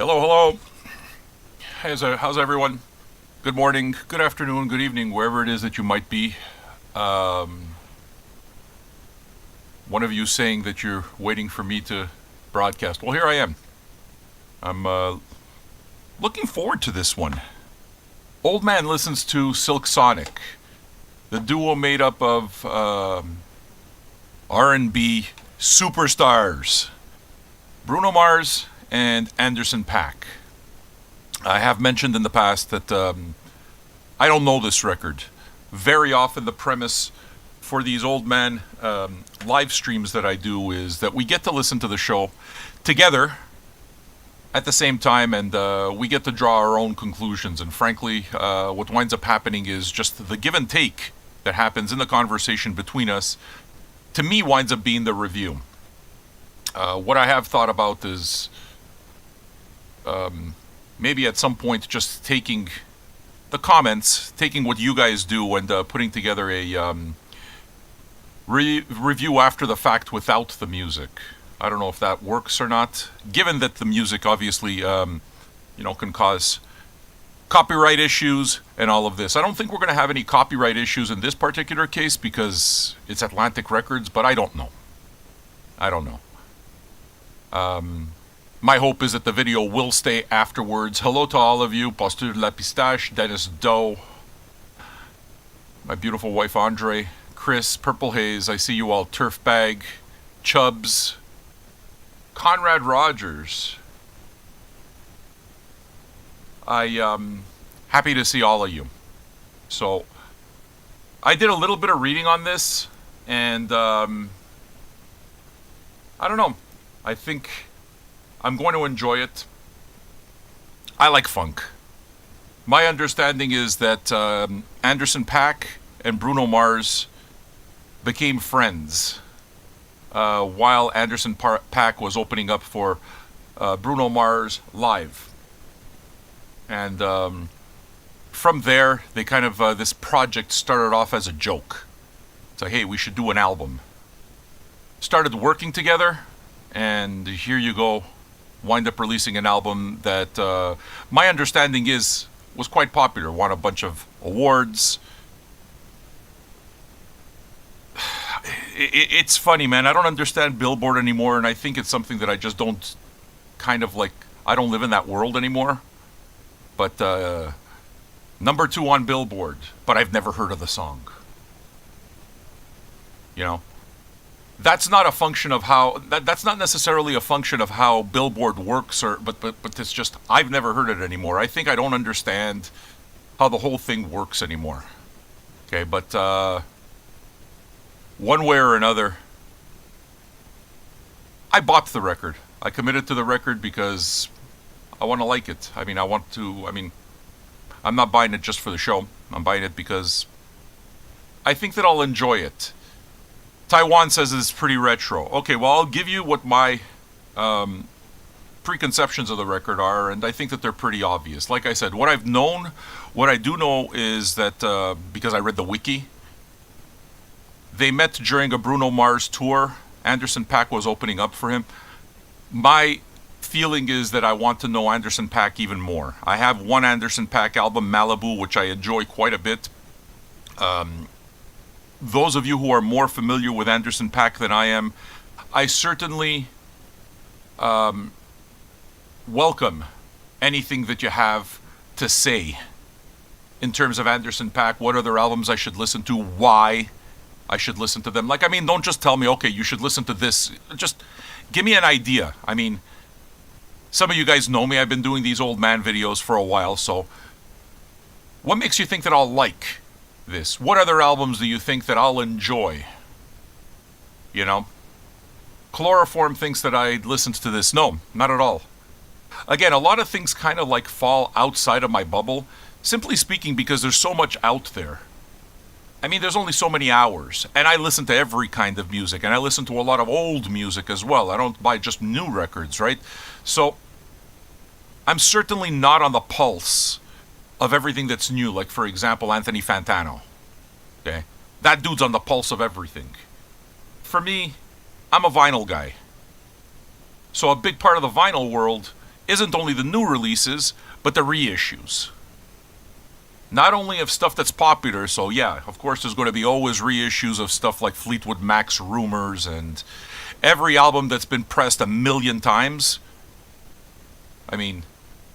Hello, hello. How's everyone? Good morning, good afternoon, good evening, wherever it is that you might be. Um, One of you saying that you're waiting for me to broadcast. Well, here I am. I'm looking forward to this one. Old Man listens to Silk Sonic, the duo made up of R&B superstars, Bruno Mars and Anderson .Paak. I have mentioned in the past that I don't know this record. Very often, the premise for these old man live streams that I do is that we get to listen to the show together at the same time, and we get to draw our own conclusions. And frankly, what winds up happening is just the give and take that happens in the conversation between us, to me, winds up being the review. What I have thought about is maybe at some point just taking the comments, taking what you guys do, and putting together a review after the fact without the music. I don't know if that works or not, given that the music obviously, can cause copyright issues and all of this. I don't think we're going to have any copyright issues in this particular case because it's Atlantic Records, but I don't know. My hope is that the video will stay afterwards. Hello to all of you. Pasteur de la Pistache, Dennis Doe, my beautiful wife Andre, Chris, Purple Haze, I see you all. Turf Bag, Chubbs, Conrad Rogers. Happy to see all of you. So, I did a little bit of reading on this, and I don't know. I think I'm going to enjoy it. I like funk. My understanding is that Anderson .Paak and Bruno Mars became friends while Anderson .Paak was opening up for Bruno Mars live. And from there, they kind of, this project started off as a joke. It's like, hey, we should do an album. Started working together, and here you go. Wind up releasing an album that my understanding is was quite popular, won a bunch of awards. It's funny, man. I don't understand Billboard anymore, and I think it's something that I just don't I don't live in that world anymore. But number 2 on Billboard, but I've never heard of the song. You know? That's not a function of how that's not necessarily a function of how Billboard works, but it's just I've never heard it anymore. I think I don't understand how the whole thing works anymore. Okay, but one way or another, I bought the record. I committed to the record because I want to like it. I'm not buying it just for the show. I'm buying it because I think that I'll enjoy it. Taiwan says it's pretty retro. Okay, well, I'll give you what my preconceptions of the record are, and I think that they're pretty obvious. Like I said, what I do know is that, because I read the wiki, they met during a Bruno Mars tour. Anderson .Paak was opening up for him. My feeling is that I want to know Anderson .Paak even more. I have one Anderson .Paak album, Malibu, which I enjoy quite a bit. Those of you who are more familiar with Anderson .Paak than I am, I certainly welcome anything that you have to say in terms of Anderson .Paak, what other albums I should listen to, why I should listen to them. Don't just tell me, okay, you should listen to this. Just give me an idea. Some of you guys know me. I've been doing these old man videos for a while, so what makes you think that I'll like this? What other albums do you think that I'll enjoy? You know? Chloroform thinks that I'd listened to this. No, not at all. Again, a lot of things kind of fall outside of my bubble, simply speaking because there's so much out there. There's only so many hours, and I listen to every kind of music, and I listen to a lot of old music as well. I don't buy just new records, right? So, I'm certainly not on the pulse of everything that's new, like, for example, Anthony Fantano. Okay? That dude's on the pulse of everything. For me, I'm a vinyl guy. So a big part of the vinyl world isn't only the new releases, but the reissues. Not only of stuff that's popular, so yeah, of course there's going to be always reissues of stuff like Fleetwood Mac's Rumors and every album that's been pressed a million times. I mean,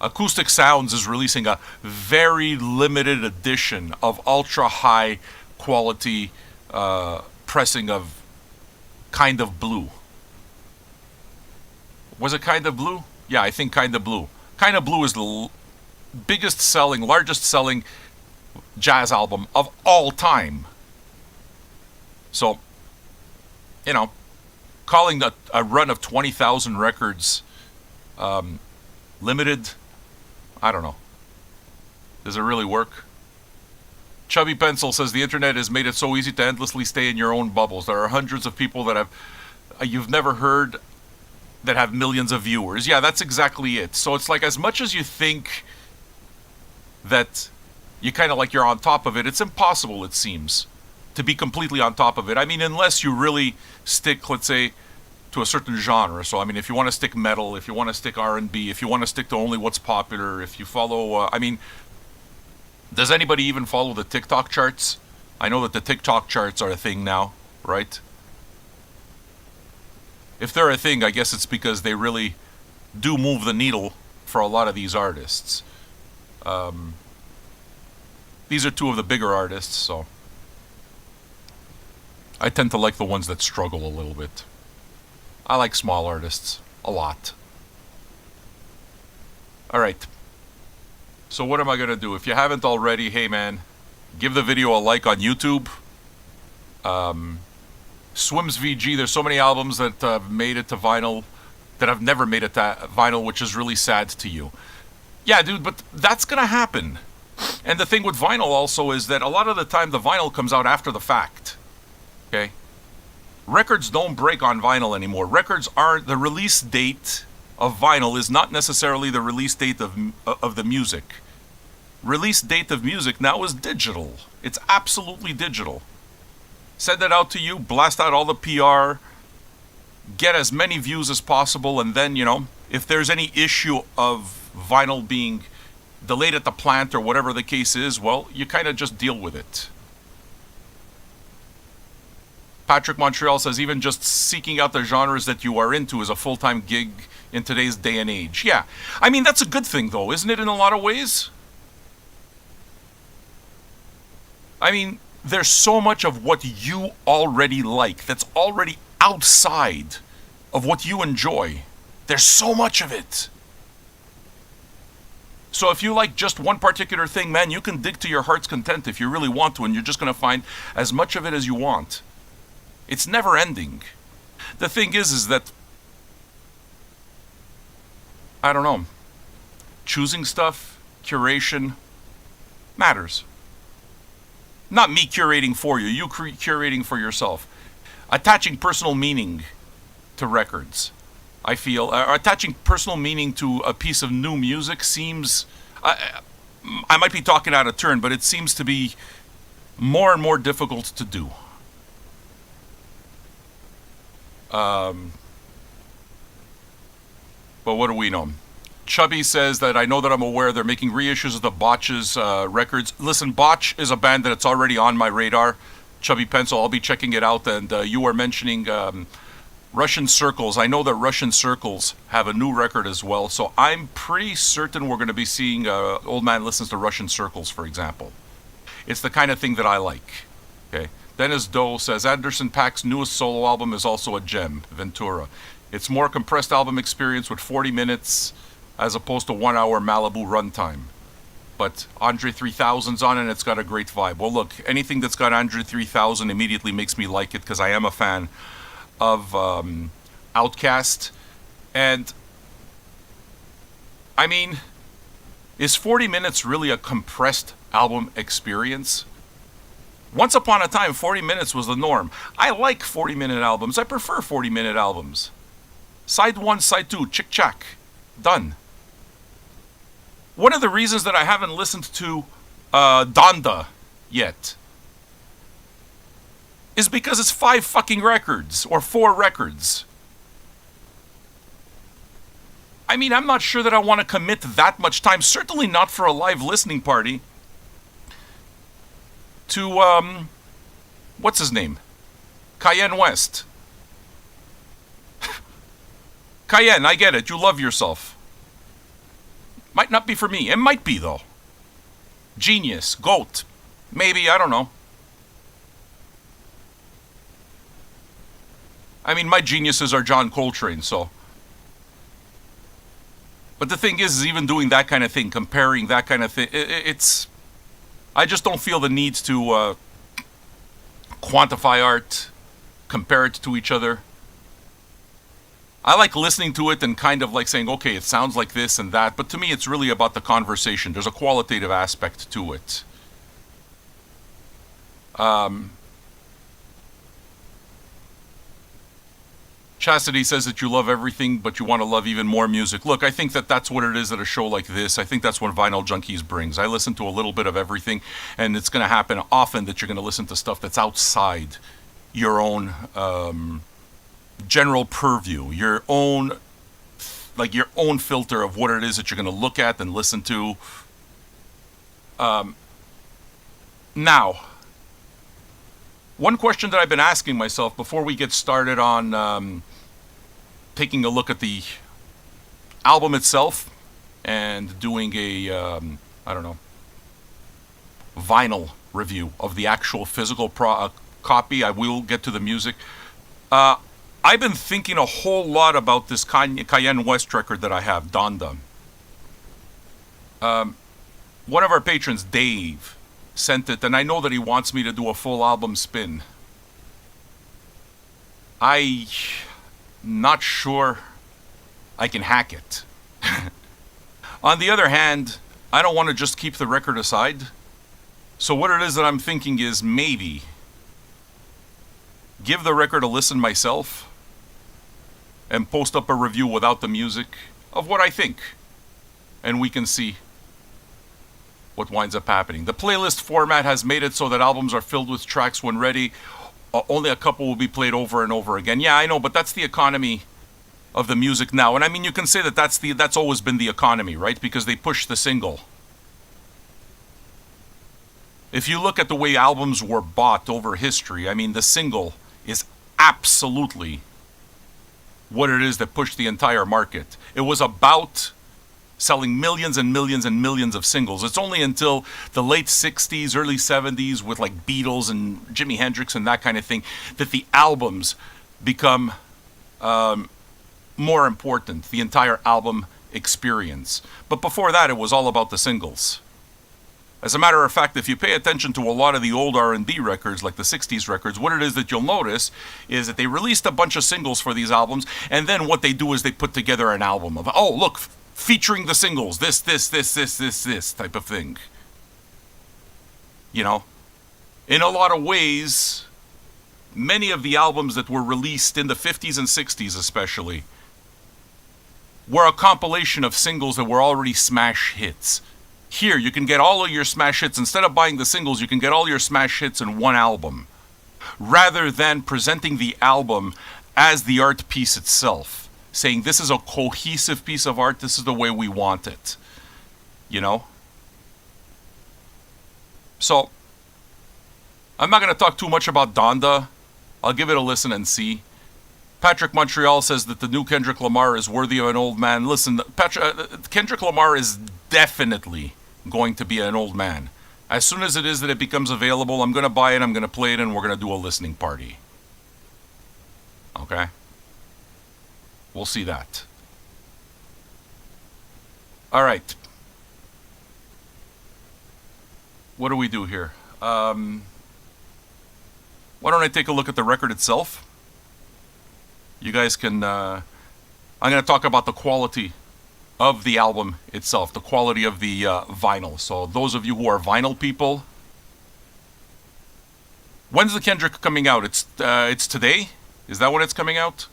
Acoustic Sounds is releasing a very limited edition of ultra high quality pressing of Kind of Blue. Was it Kind of Blue? Yeah, I think Kind of Blue. Kind of Blue is the biggest selling, largest selling jazz album of all time. So, you know, calling a run of 20,000 records limited, I don't know. Does it really work? Chubby Pencil says the internet has made it so easy to endlessly stay in your own bubbles. There are hundreds of people that you've never heard that have millions of viewers. Yeah, that's exactly it. So it's like as much as you think that you kind of like you're on top of it, it's impossible, it seems, to be completely on top of it. I mean, unless you really stick, let's say, to a certain genre. So, I mean, if you want to stick metal, if you want to stick R&B, if you want to stick to only what's popular, if you follow, I mean, does anybody even follow the TikTok charts? I know that the TikTok charts are a thing now, right? If they're a thing, I guess it's because they really do move the needle for a lot of these artists. These are two of the bigger artists, so I tend to like the ones that struggle a little bit. I like small artists a lot. Alright. So what am I going to do? If you haven't already, hey man, give the video a like on YouTube. Swims VG, there's so many albums that have made it to vinyl that have never made it to vinyl, which is really sad to you. Yeah, dude, but that's going to happen. And the thing with vinyl also is that a lot of the time the vinyl comes out after the fact. Okay? Records don't break on vinyl anymore. Records aren't, the release date of vinyl is not necessarily the release date of the music. Release date of music now is digital. It's absolutely digital. Send it out to you, blast out all the PR, get as many views as possible, and then, you know, if there's any issue of vinyl being delayed at the plant or whatever the case is, well, you kind of just deal with it. Patrick Montreal says even just seeking out the genres that you are into is a full-time gig in today's day and age. Yeah, I mean, that's a good thing, though, isn't it, in a lot of ways? I mean, there's so much of what you already like that's already outside of what you enjoy. There's so much of it. So if you like just one particular thing, man, you can dig to your heart's content if you really want to, and you're just going to find as much of it as you want. It's never ending. The thing is that, I don't know, choosing stuff, curation, matters. Not me curating for you, you curating for yourself. Attaching personal meaning to records, I feel, attaching personal meaning to a piece of new music seems, I might be talking out of turn, but it seems to be more and more difficult to do. But what do we know? Chubby says that I know that I'm aware they're making reissues of the Botch's records. Listen, Botch is a band that's already on my radar. Chubby Pencil, I'll be checking it out. And you were mentioning Russian Circles. I know that Russian Circles have a new record as well. So I'm pretty certain we're going to be seeing Old Man Listens to Russian Circles, for example. It's the kind of thing that I like. Okay. Dennis Doe says Anderson .Paak's newest solo album is also a gem, Ventura. It's more compressed album experience with 40 minutes as opposed to 1 hour Malibu runtime. But Andre 3000's on it and it's got a great vibe. Well, look, anything that's got Andre 3000 immediately makes me like it because I am a fan of Outkast. And, I mean, is 40 minutes really a compressed album experience? Once upon a time, 40 minutes was the norm. I like 40-minute albums. I prefer 40-minute albums. Side 1, side 2, chick-chack. Done. One of the reasons that I haven't listened to Donda yet is because it's 5 fucking records, or 4 records. I mean, I'm not sure that I want to commit that much time, certainly not for a live listening party, to, what's his name? Cayenne West. Cayenne, I get it. You love yourself. Might not be for me. It might be, though. Genius. Goat. Maybe. I don't know. I mean, my geniuses are John Coltrane, so. But the thing is even doing that kind of thing, comparing that kind of thing, it's. I just don't feel the need to quantify art, compare it to each other. I like listening to it and kind of like saying, okay, it sounds like this and that, but to me it's really about the conversation. There's a qualitative aspect to it. Chastity says that you love everything, but you want to love even more music. Look, I think that that's what it is at a show like this. I think that's what Vinyl Junkies brings. I listen to a little bit of everything, and it's going to happen often that you're going to listen to stuff that's outside your own general purview, your own filter of what it is that you're going to look at and listen to. Now, one question that I've been asking myself before we get started on taking a look at the album itself and doing a, I don't know, vinyl review of the actual physical copy. I will get to the music. I've been thinking a whole lot about this Cayenne West record that I have, Donda. One of our patrons, Dave, sent it, and I know that he wants me to do a full album spin. I'm not sure I can hack it. On the other hand, I don't want to just keep the record aside. So what it is that I'm thinking is maybe give the record a listen myself and post up a review without the music of what I think. And we can see what winds up happening. The playlist format has made it so that albums are filled with tracks when ready. Only a couple will be played over and over again. Yeah, I know, but that's the economy of the music now. And I mean, you can say that that's always been the economy, right? Because they push the single. If you look at the way albums were bought over history, I mean, the single is absolutely what it is that pushed the entire market. It was about selling millions and millions and millions of singles. It's only until the late 60s, early 70s with like Beatles and Jimi Hendrix and that kind of thing that the albums become more important, the entire album experience. But before that, it was all about the singles. As a matter of fact, if you pay attention to a lot of the old R&B records, like the 60s records, what it is that you'll notice is that they released a bunch of singles for these albums, and then what they do is they put together an album of, oh, look, featuring the singles, this type of thing. You know? In a lot of ways, many of the albums that were released in the 50s and 60s especially were a compilation of singles that were already smash hits. Here, you can get all of your smash hits. Instead of buying the singles, you can get all your smash hits in one album, rather than presenting the album as the art piece itself, saying this is a cohesive piece of art, this is the way we want it. You know? So, I'm not going to talk too much about Donda. I'll give it a listen and see. Patrick Montreal says that the new Kendrick Lamar is worthy of an old man. Listen, Kendrick Lamar is definitely going to be an old man. As soon as it is that it becomes available, I'm going to buy it, I'm going to play it, and we're going to do a listening party. Okay? We'll see that. All right. What do we do here? Why don't I take a look at the record itself? You guys can... I'm going to talk about the quality of the album itself, the quality of the vinyl. So those of you who are vinyl people, when's the Kendrick coming out? It's today? Is that when it's coming out?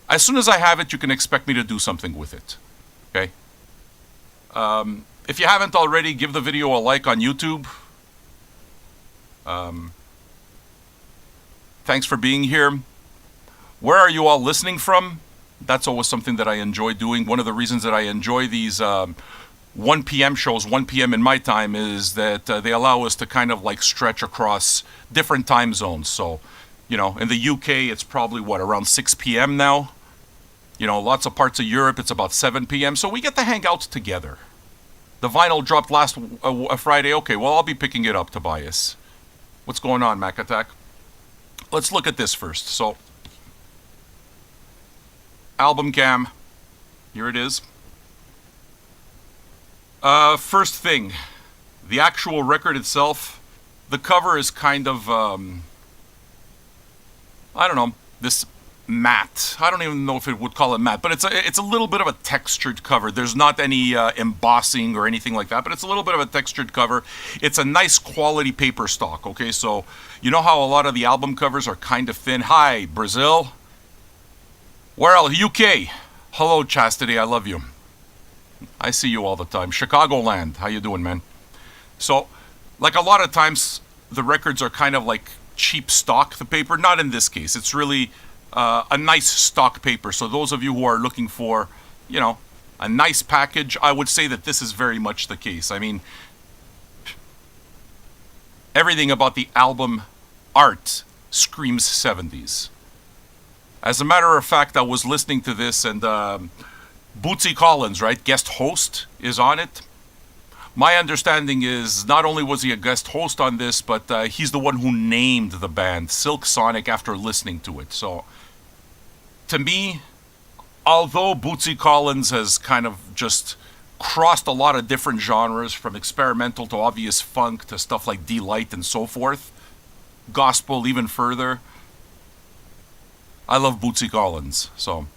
As soon as I have it, you can expect me to do something with it. Okay? If you haven't already, give the video a like on YouTube. Thanks for being here. Where are you all listening from? That's always something that I enjoy doing. One of the reasons that I enjoy these 1 p.m. shows, 1 p.m. in my time, is that they allow us to kind of like stretch across different time zones. So, in the UK, it's probably around 6 p.m. now. Lots of parts of Europe, it's about 7 p.m. So we get to hang out together. The vinyl dropped last Friday. Okay, well, I'll be picking it up, Tobias. What's going on, Mac Attack? Let's look at this first. So, album cam. Here it is. First thing, the actual record itself. The cover is kind of, I don't know, this matte. I don't even know if it would call it matte, but it's a little bit of a textured cover. There's not any embossing or anything like that, but it's a little bit of a textured cover. It's a nice quality paper stock, okay? So, you know how a lot of the album covers are kind of thin? Hi, Brazil. Where else? UK. Hello, Chastity, I love you. I see you all the time. Chicagoland, how you doing, man? So, like a lot of times, the records are kind of like cheap stock, the paper. Not in this case. It's really a nice stock paper. So those of you who are looking for, a nice package, I would say that this is very much the case. I mean, everything about the album art screams 70s. As a matter of fact, I was listening to this and Bootsy Collins, right, guest host, is on it. My understanding is not only was he a guest host on this, but he's the one who named the band Silk Sonic after listening to it. So, to me, although Bootsy Collins has kind of just crossed a lot of different genres, from experimental to obvious funk to stuff like Delight and so forth, gospel even further, I love Bootsy Collins, so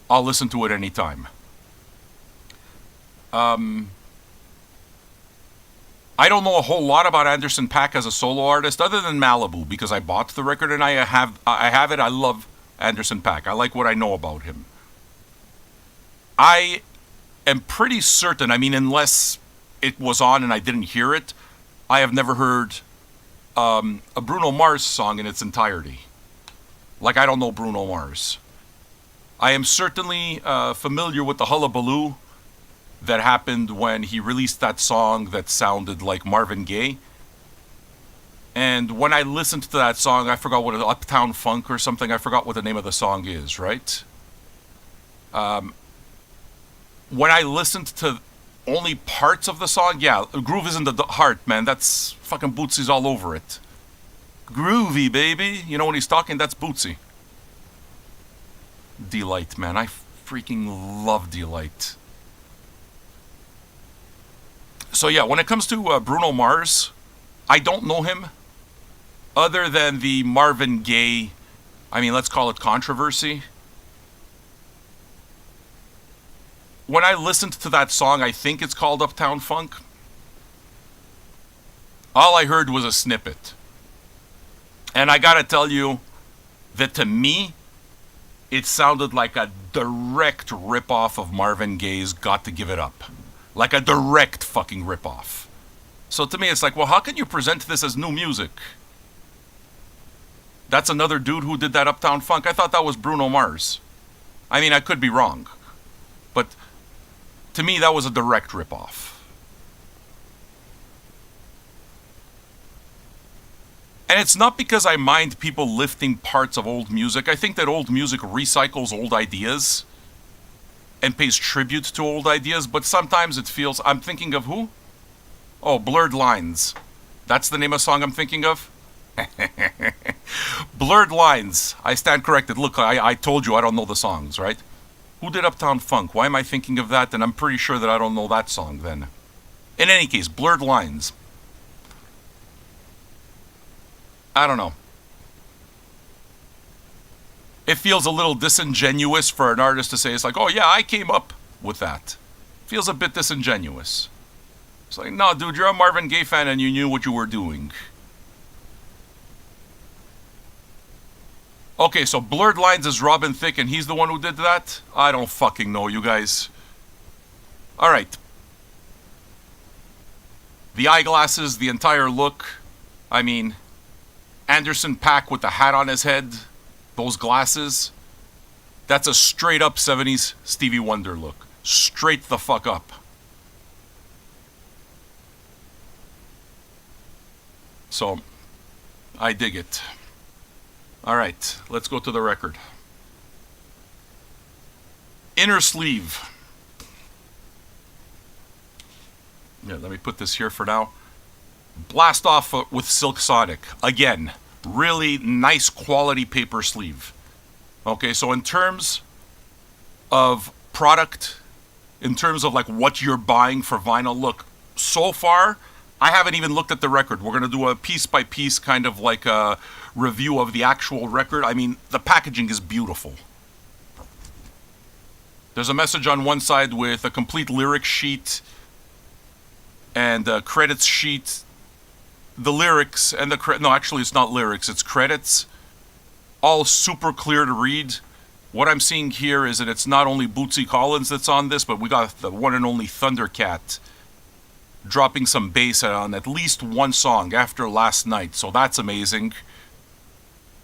I'll listen to it anytime. I don't know a whole lot about Anderson .Paak as a solo artist, other than Malibu, because I bought the record and I have it. I love Anderson .Paak. I like what I know about him. I am pretty certain, I mean, unless it was on and I didn't hear it, I have never heard a Bruno Mars song in its entirety. Like, I don't know Bruno Mars. I am certainly familiar with the hullabaloo that happened when he released that song that sounded like Marvin Gaye. And when I listened to that song, I forgot what Uptown Funk or something. I forgot what the name of the song is, right? When I listened to only parts of the song, yeah, Groove is in the Heart, man. That's fucking Bootsy's all over it. Groovy, baby. You know when he's talking, that's Bootsy. Delight, man. I freaking love Delight. So yeah, when it comes to Bruno Mars, I don't know him other than the Marvin Gaye, I mean, let's call it controversy. When I listened to that song, I think it's called Uptown Funk, all I heard was a snippet. And I gotta tell you that to me, it sounded like a direct ripoff of Marvin Gaye's Got to Give It Up. Like a direct fucking ripoff. So to me, it's like, well, how can you present this as new music? That's another dude who did that Uptown Funk. I thought that was Bruno Mars. I mean, I could be wrong. But to me, that was a direct ripoff. And it's not because I mind people lifting parts of old music. I think that old music recycles old ideas and pays tribute to old ideas, but sometimes it feels... I'm thinking of who? Oh, Blurred Lines. That's the name of the song I'm thinking of? Blurred Lines. I stand corrected. Look, I told you I don't know the songs, right? Who did Uptown Funk? Why am I thinking of that? And I'm pretty sure that I don't know that song then. In any case, Blurred Lines. I don't know. It feels a little disingenuous for an artist to say, it's like, oh yeah, I came up with that. Feels a bit disingenuous. It's like, no, dude, you're a Marvin Gaye fan and you knew what you were doing. Okay, so Blurred Lines is Robin Thicke and he's the one who did that? I don't fucking know, you guys. Alright. The eyeglasses, the entire look. I mean, Anderson .Paak with the hat on his head. Those glasses. That's a straight up 70s Stevie Wonder look. Straight the fuck up. So, I dig it. Alright, let's go to the record. Inner sleeve. Yeah, let me put this here for now. Blast off with Silk Sonic. Again, really nice quality paper sleeve. Okay, so in terms of product, in terms of like what you're buying for vinyl, look, so far, I haven't even looked at the record. We're going to do a piece by piece kind of like a review of the actual record. I mean, the packaging is beautiful. There's a message on one side with a complete lyric sheet and a credits sheet. The lyrics and no, actually it's not lyrics, it's credits. All super clear to read. What I'm seeing here is that it's not only Bootsy Collins that's on this, but we got the one and only Thundercat dropping some bass on at least one song after Last Night, so that's amazing.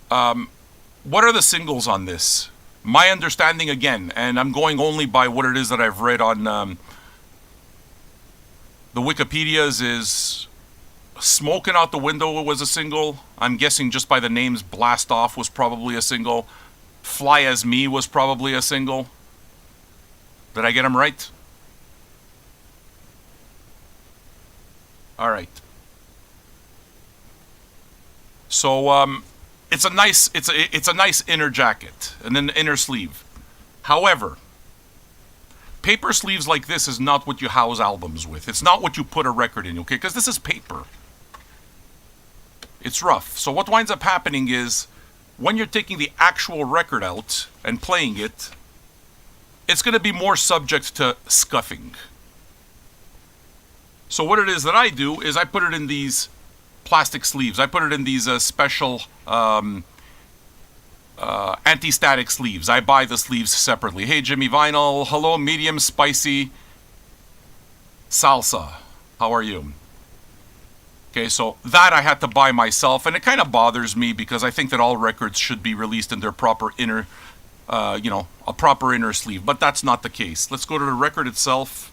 What are the singles on this? My understanding, again, and I'm going only by what it is that I've read on the Wikipedias, is Smoking Out the Window was a single. I'm guessing just by the names, Blast Off was probably a single. Fly As Me was probably a single. Did I get them right? All right. So it's a nice inner jacket and then inner sleeve. However, paper sleeves like this is not what you house albums with. It's not what you put a record in, okay? Because this is paper. It's rough. So what winds up happening is when you're taking the actual record out and playing it, it's going to be more subject to scuffing. So what it is that I do is I put it in these plastic sleeves. I put it in these special anti-static sleeves. I buy the sleeves separately. Hey, Jimmy Vinyl. Hello, medium spicy salsa. How are you? Okay, so that I had to buy myself, and it kind of bothers me because I think that all records should be released in their proper inner, a proper inner sleeve. But that's not the case. Let's go to the record itself.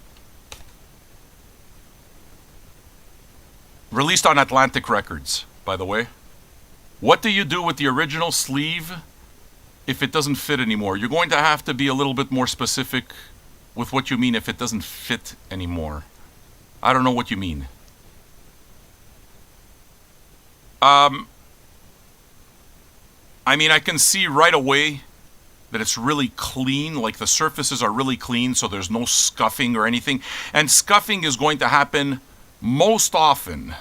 Released on Atlantic Records, by the way. What do you do with the original sleeve if it doesn't fit anymore? You're going to have to be a little bit more specific with what you mean if it doesn't fit anymore. I don't know what you mean. I mean, I can see right away that it's really clean, like the surfaces are really clean, so there's no scuffing or anything. And scuffing is going to happen most often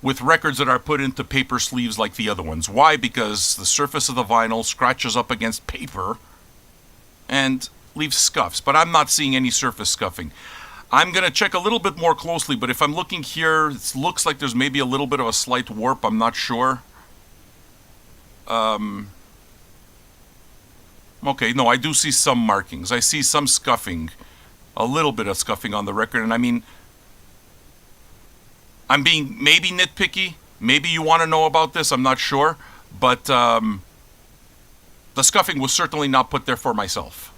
with records that are put into paper sleeves like the other ones. Why? Because the surface of the vinyl scratches up against paper and leaves scuffs. But I'm not seeing any surface scuffing. I'm going to check a little bit more closely, but if I'm looking here, it looks like there's maybe a little bit of a slight warp. I'm not sure. Okay, no, I do see some markings. I see some scuffing, a little bit of scuffing on the record, and I mean, I'm being maybe nitpicky. Maybe you want to know about this, I'm not sure, but the scuffing was certainly not put there for myself.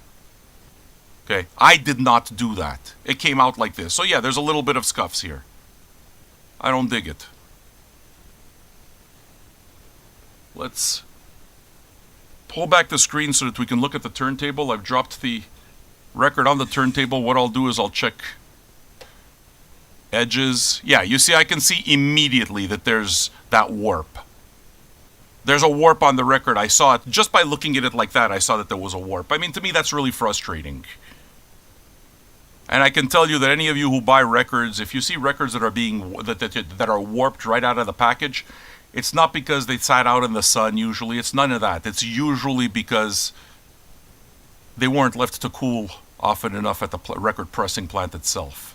Okay, I did not do that. It came out like this. So yeah, there's a little bit of scuffs here. I don't dig it. Let's pull back the screen so that we can look at the turntable. I've dropped the record on the turntable. What I'll do is I'll check edges. Yeah, you see, I can see immediately that there's that warp. There's a warp on the record. I saw it just by looking at it like that. I saw that there was a warp. I mean, to me, that's really frustrating. And I can tell you that any of you who buy records, if you see records that are being that are warped right out of the package, it's not because they sat out in the sun. Usually, it's none of that. It's usually because they weren't left to cool often enough at the record pressing plant itself.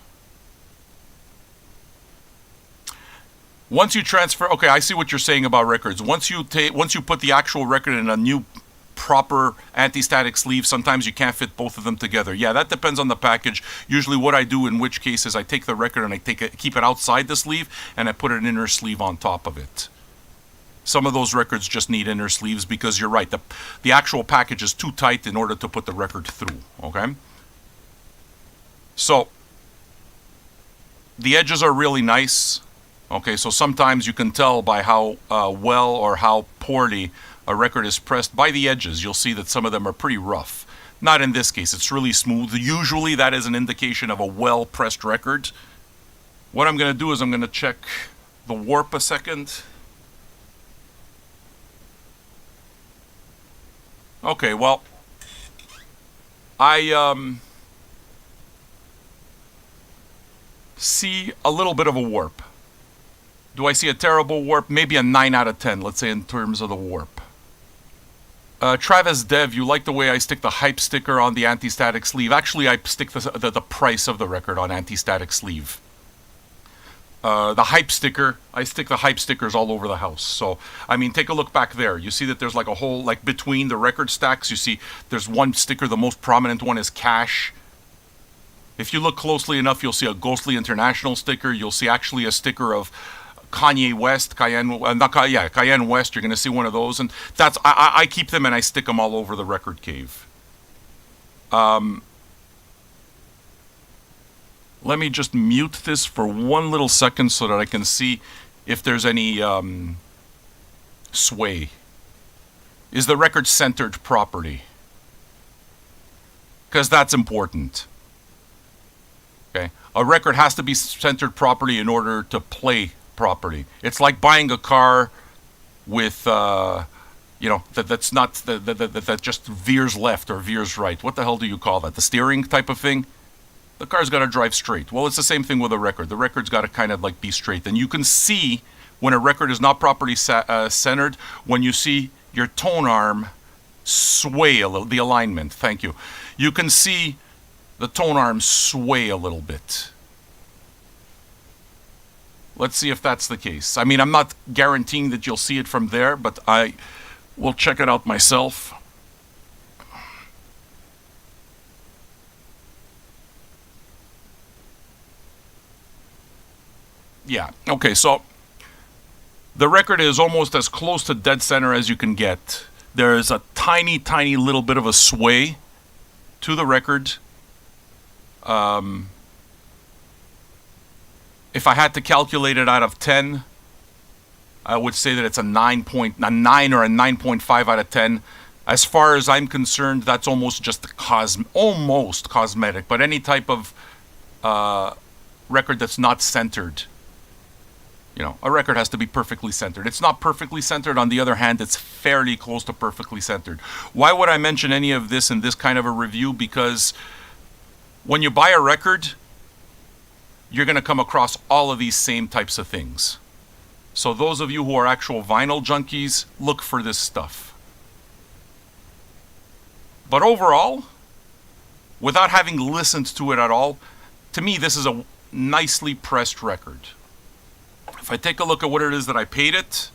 Once you transfer, okay, I see what you're saying about records. Once you put the actual record in a new proper anti-static sleeve, sometimes you can't fit both of them together. Yeah, that depends on the package. Usually what I do in which case is I take the record and I keep it outside the sleeve and I put an inner sleeve on top of it. Some of those records just need inner sleeves because you're right. The actual package is too tight in order to put the record through, okay? So, the edges are really nice. Okay, so sometimes you can tell by how well or how poorly a record is pressed by the edges. You'll see that some of them are pretty rough. Not in this case, it's really smooth. Usually that is an indication of a well-pressed record. What I'm going to do is I'm going to check the warp a second. Okay, well, I see a little bit of a warp. Do I see a terrible warp? Maybe a 9 out of 10, let's say, in terms of the warp. Travis Dev, you like the way I stick the hype sticker on the anti-static sleeve. Actually, I stick the price of the record on anti-static sleeve. The hype sticker, I stick the hype stickers all over the house. So, I mean, take a look back there. You see that there's like a whole, like between the record stacks, you see there's one sticker, the most prominent one is Cash. If you look closely enough, you'll see a Ghostly International sticker. You'll see actually a sticker of Kanye West, Cayenne West. You're going to see one of those. And that's, I keep them and I stick them all over the record cave. Let me just mute this for one little second so that I can see if there's any sway. Is the record centered properly? Because that's important. Okay, a record has to be centered properly in order to play properly. It's like buying a car with, you know, that's not that just veers left or veers right. What the hell do you call that? The steering type of thing. The car's got to drive straight. Well, it's the same thing with a record. The record's got to kind of like be straight. And you can see when a record is not properly centered when you see your tone arm sway a little. The alignment. Thank you. You can see the tone arm sway a little bit. Let's see if that's the case. I mean, I'm not guaranteeing that you'll see it from there, but I will check it out myself. Yeah, okay, so the record is almost as close to dead center as you can get. There is a tiny, tiny little bit of a sway to the record. If I had to calculate it out of 10, I would say that it's a 9 or a 9.5 out of 10. As far as I'm concerned, that's almost just almost cosmetic. But any type of record that's not centered, you know, a record has to be perfectly centered. It's not perfectly centered. On the other hand, it's fairly close to perfectly centered. Why would I mention any of this in this kind of a review? Because when you buy a record, you're going to come across all of these same types of things. So those of you who are actual vinyl junkies, look for this stuff. But overall, without having listened to it at all, to me this is a nicely pressed record. If I take a look at what it is that I paid it,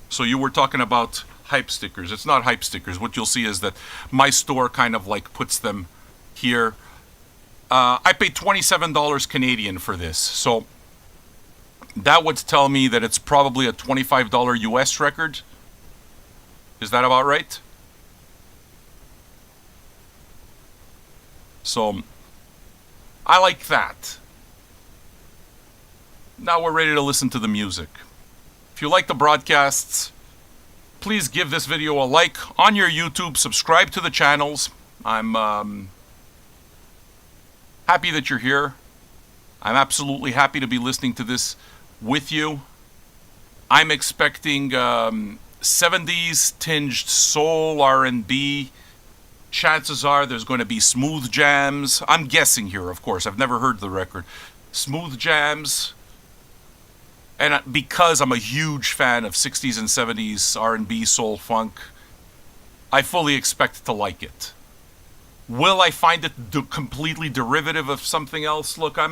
so you were talking about hype stickers. It's not hype stickers. What you'll see is that my store kind of like puts them here. I paid $27 Canadian for this, so that would tell me that it's probably a $25 US record. Is that about right? So I like that. Now we're ready to listen to the music. If you like the broadcasts, please give this video a like on your YouTube, subscribe to the channels. I'm happy that you're here. I'm absolutely happy to be listening to this with you. I'm expecting 70s tinged soul R&B. Chances are there's going to be smooth jams. I'm guessing here, of course. I've never heard the record. Smooth jams. And because I'm a huge fan of 60s and 70s R&B, soul, funk, I fully expect to like it. Will I find it completely derivative of something else? Look, I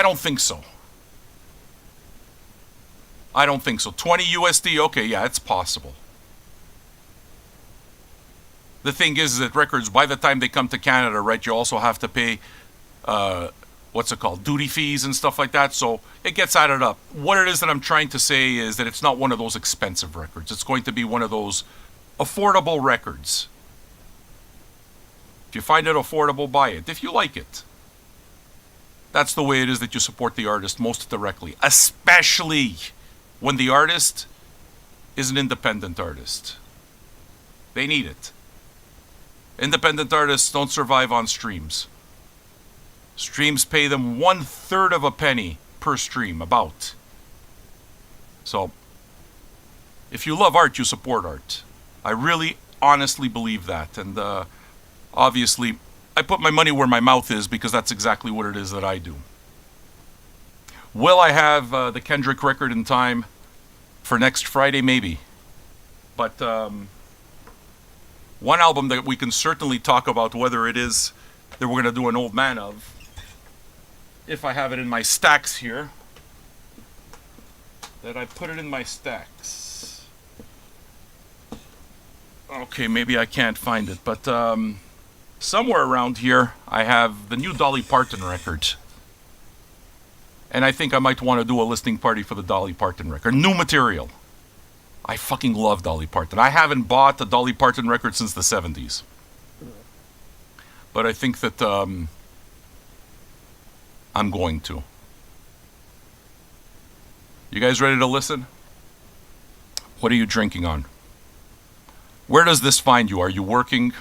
don't think so. I don't think so. 20 USD, okay, yeah, it's possible. The thing is that records, by the time they come to Canada, right, you also have to pay, what's it called, duty fees and stuff like that. So it gets added up. What it is that I'm trying to say is that it's not one of those expensive records. It's going to be one of those affordable records. If you find it affordable, buy it. If you like it. That's the way it is that you support the artist most directly, especially when the artist is an independent artist. They need it. Independent artists don't survive on streams. Streams pay them 1/3 of a penny per stream, about. So, if you love art, you support art. I really, honestly believe that. And obviously, I put my money where my mouth is because that's exactly what it is that I do. Will I have the Kendrick record in time for next Friday? Maybe. But one album that we can certainly talk about whether it is that we're going to do an old man of, if I have it in my stacks here, that I put it in my stacks. Okay, maybe I can't find it, but somewhere around here I have the new Dolly Parton record. And I think I might want to do a listening party for the Dolly Parton record. New material. I fucking love Dolly Parton. I haven't bought a Dolly Parton record since the 70s. But I think that I'm going to. You guys ready to listen? What are you drinking on? Where does this find you? Are you working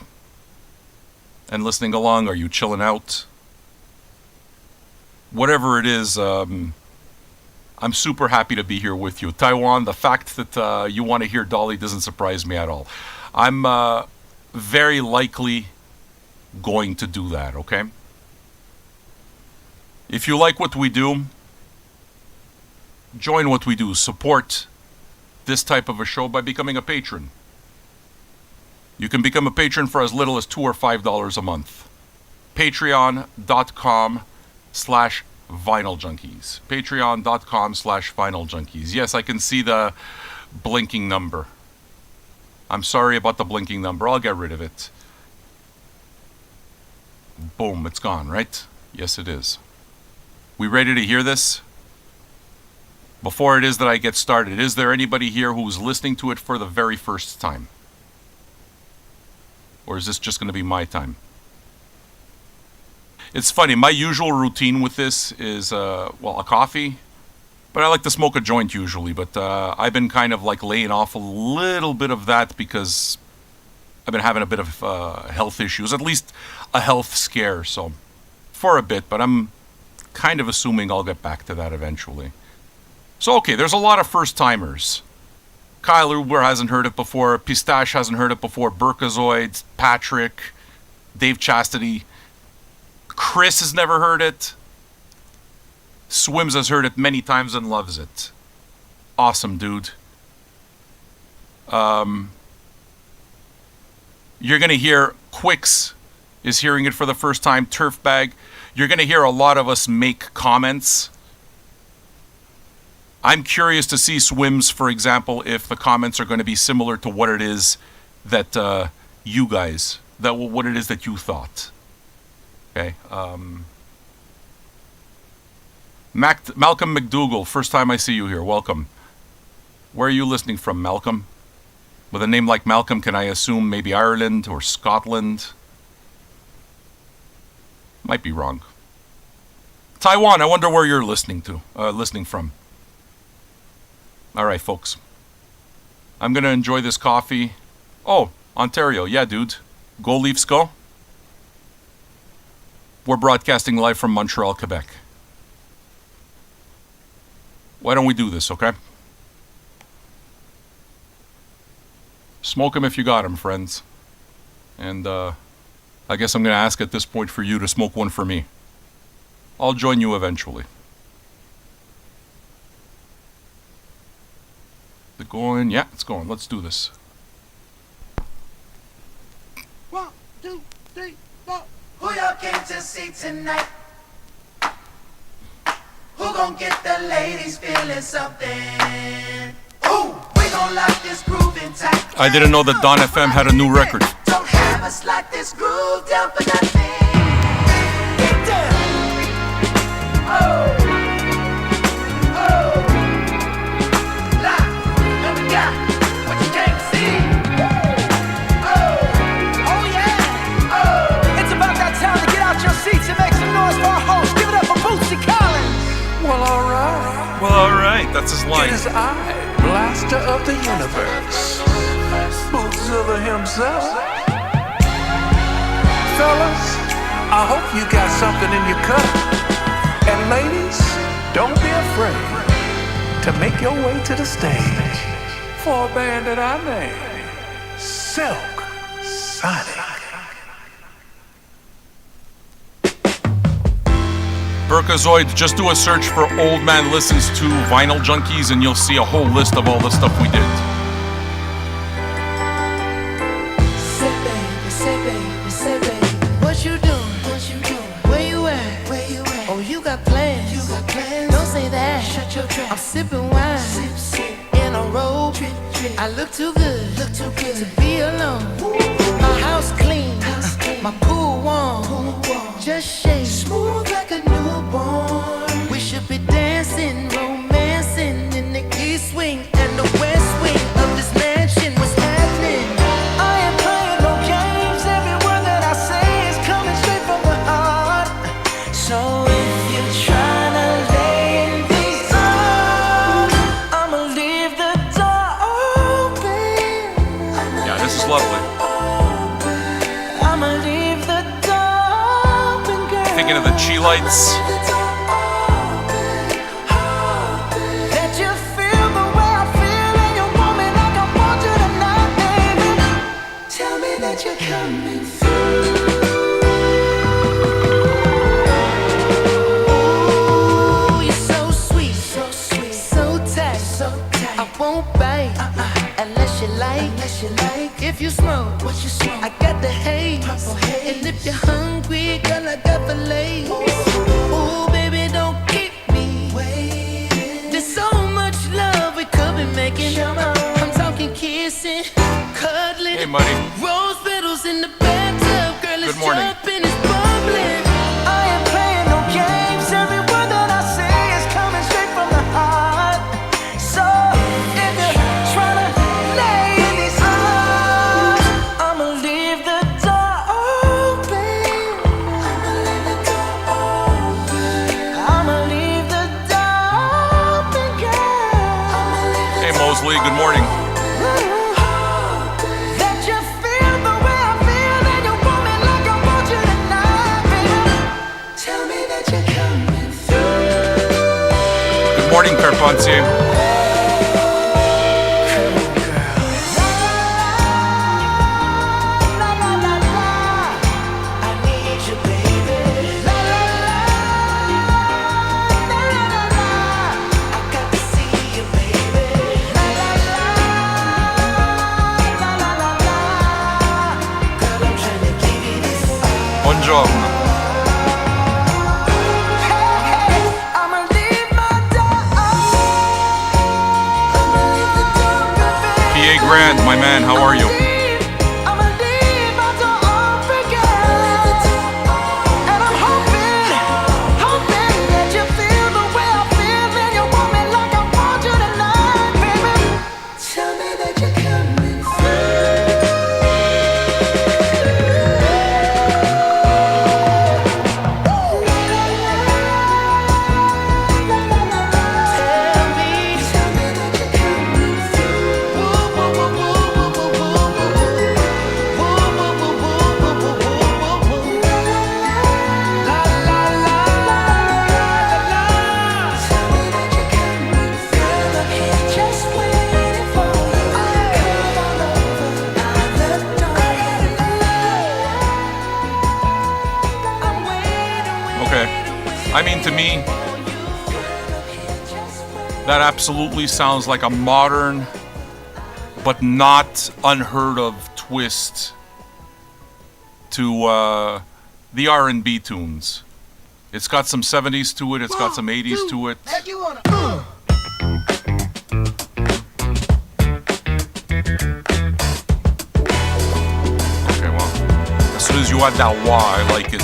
and listening along? Are you chilling out? Whatever it is, I'm super happy to be here with you. Taiwan, the fact that you want to hear Dolly doesn't surprise me at all. I'm very likely going to do that, okay? If you like what we do, join what we do. Support this type of a show by becoming a patron. You can become a patron for as little as $2 or $5 a month. Patreon.com/Vinyl Junkies. Patreon.com/Vinyl Junkies. Yes, I can see the blinking number. I'm sorry about the blinking number. I'll get rid of it. Boom, it's gone, right? Yes, it is. We ready to hear this? Before it is that I get started, is there anybody here who's listening to it for the very first time? Or is this just going to be my time? It's funny, my usual routine with this is, a coffee. But I like to smoke a joint usually. But I've been kind of like laying off a little bit of that because I've been having a bit of health issues. At least a health scare. So, for a bit. But I'm kind of assuming I'll get back to that eventually. So, okay, there's a lot of first-timers. Kyle Uber hasn't heard it before. Pistache hasn't heard it before. Burkazoid, Patrick, Dave Chastity. Chris has never heard it. Swims has heard it many times and loves it. Awesome, dude. You're going to hear Quicks is hearing it for the first time. Turfbag. You're going to hear a lot of us make comments. I'm curious to see, Swims, for example, if the comments are going to be similar to what it is that you guys, what it is that you thought. Okay. Malcolm McDougall, first time I see you here. Welcome. Where are you listening from, Malcolm? With a name like Malcolm, can I assume maybe Ireland or Scotland? Might be wrong. Taiwan, I wonder where you're listening from. All right, folks. I'm going to enjoy this coffee. Oh, Ontario. Yeah, dude. Go Leafs, go. We're broadcasting live from Montreal, Quebec. Why don't we do this, okay? Smoke 'em if you got 'em, friends. And I guess I'm going to ask at this point for you to smoke one for me. I'll join you eventually. Is it going? Yeah, it's going. Let's do this. 1, 2, 3, 4. Who y'all came to see tonight? Who gon' get the ladies feeling something? Ooh, we gon' lock this groove in tight. I didn't know that Don FM had a new record. Don't have us lock this groove down for nothing. Get down. Well, alright, that's his line. It is I, Blaster of the Universe, Bootzilla himself. Fellas, I hope you got something in your cup. And ladies, don't be afraid to make your way to the stage for a band that I name Silk Sonic. Burkazoid, just do a search for Old Man Listens to Vinyl Junkies and you'll see a whole list of all the stuff we did. Say baby, what you doing? Where you at? Oh, you got plans. Don't say that. Shut your trap. I'm sipping wine. In a robe. I look too good to be alone. My house clean. My pool warm. Just shake. Smooth like a newborn. We should be dancing, romancing in the east wing and the west wing of this mansion. What's happening? I ain't playing no games. Every word that I say is coming straight from the heart. So if you're trying to lay in these arms, I'ma leave the door open. Yeah, this is lovely. I'ma leave the door open, girl. Thinking of the Chi Lights. That you feel the way I feel and you want me like I want you tonight, baby. Tell me that you're coming through. Ooh, you're so sweet, so tight. I won't bite unless you like. If you smoke, what you smoke? I got the haze. And if you're hungry, girl, I got the lace. Ooh, baby, don't keep me waiting. There's so much love we could be making. I'm talking kissing, cuddling. Hey, Muddy. Rose petals in the bathtub, girl, it's Good morning. jumping, it's bubbling. I ain't playing no games. Every word that I say is coming straight from the heart. So if you're trying to lay in these arms, I'ma leave the door open. I'ma leave the door open, girl. Hey, Mosley, good morning. That you feel the way I feel and you want me like I want you tonight, baby. Tell me that you're coming through. Good morning, Carpentier. La la la la, I need you, baby. La la la, la la la, I got to see you, baby. La la la, la la la la, girl, I'm trying to give you this. Buongiorno. Hey, I'ma leave my door open. PA Grand, my man, how are you? I'ma leave my door open, girl. And I'm hoping that you feel the way I feel and you want me like I want you tonight, baby. Tell me that you're coming Okay. I mean, to me, that absolutely sounds like a modern, but not unheard of twist to the R&B tunes. It's got some 70s to it. It's got some 80s to it. Okay, well, as soon as you add that wah, I like it.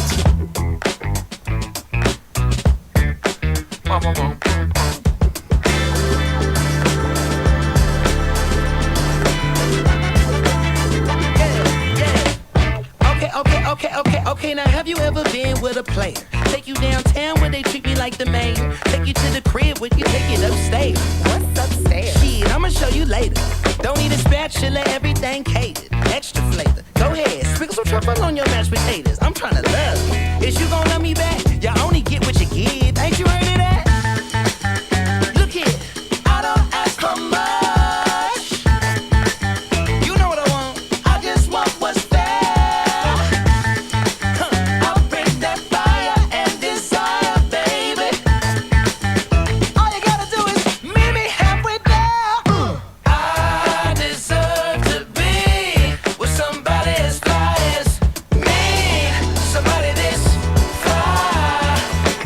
Okay, now have you ever been with a player? Take you downtown where they treat me like the mayor. Take you to the crib where you take it upstairs. What's upstairs? Shit, I'ma show you later. Don't need a spatula, everything catered. Extra flavor. Go ahead, sprinkle some truffle on your mashed potatoes. I'm tryna love you. Is you gon' love me back? You only get what you give. Ain't you heard of that? Look here, I don't ask for much. You know what I want. I just want what's fair. I'll bring that fire and desire, baby. All you gotta do is meet me halfway there. I deserve to be with somebody as fly as me. Somebody this fly.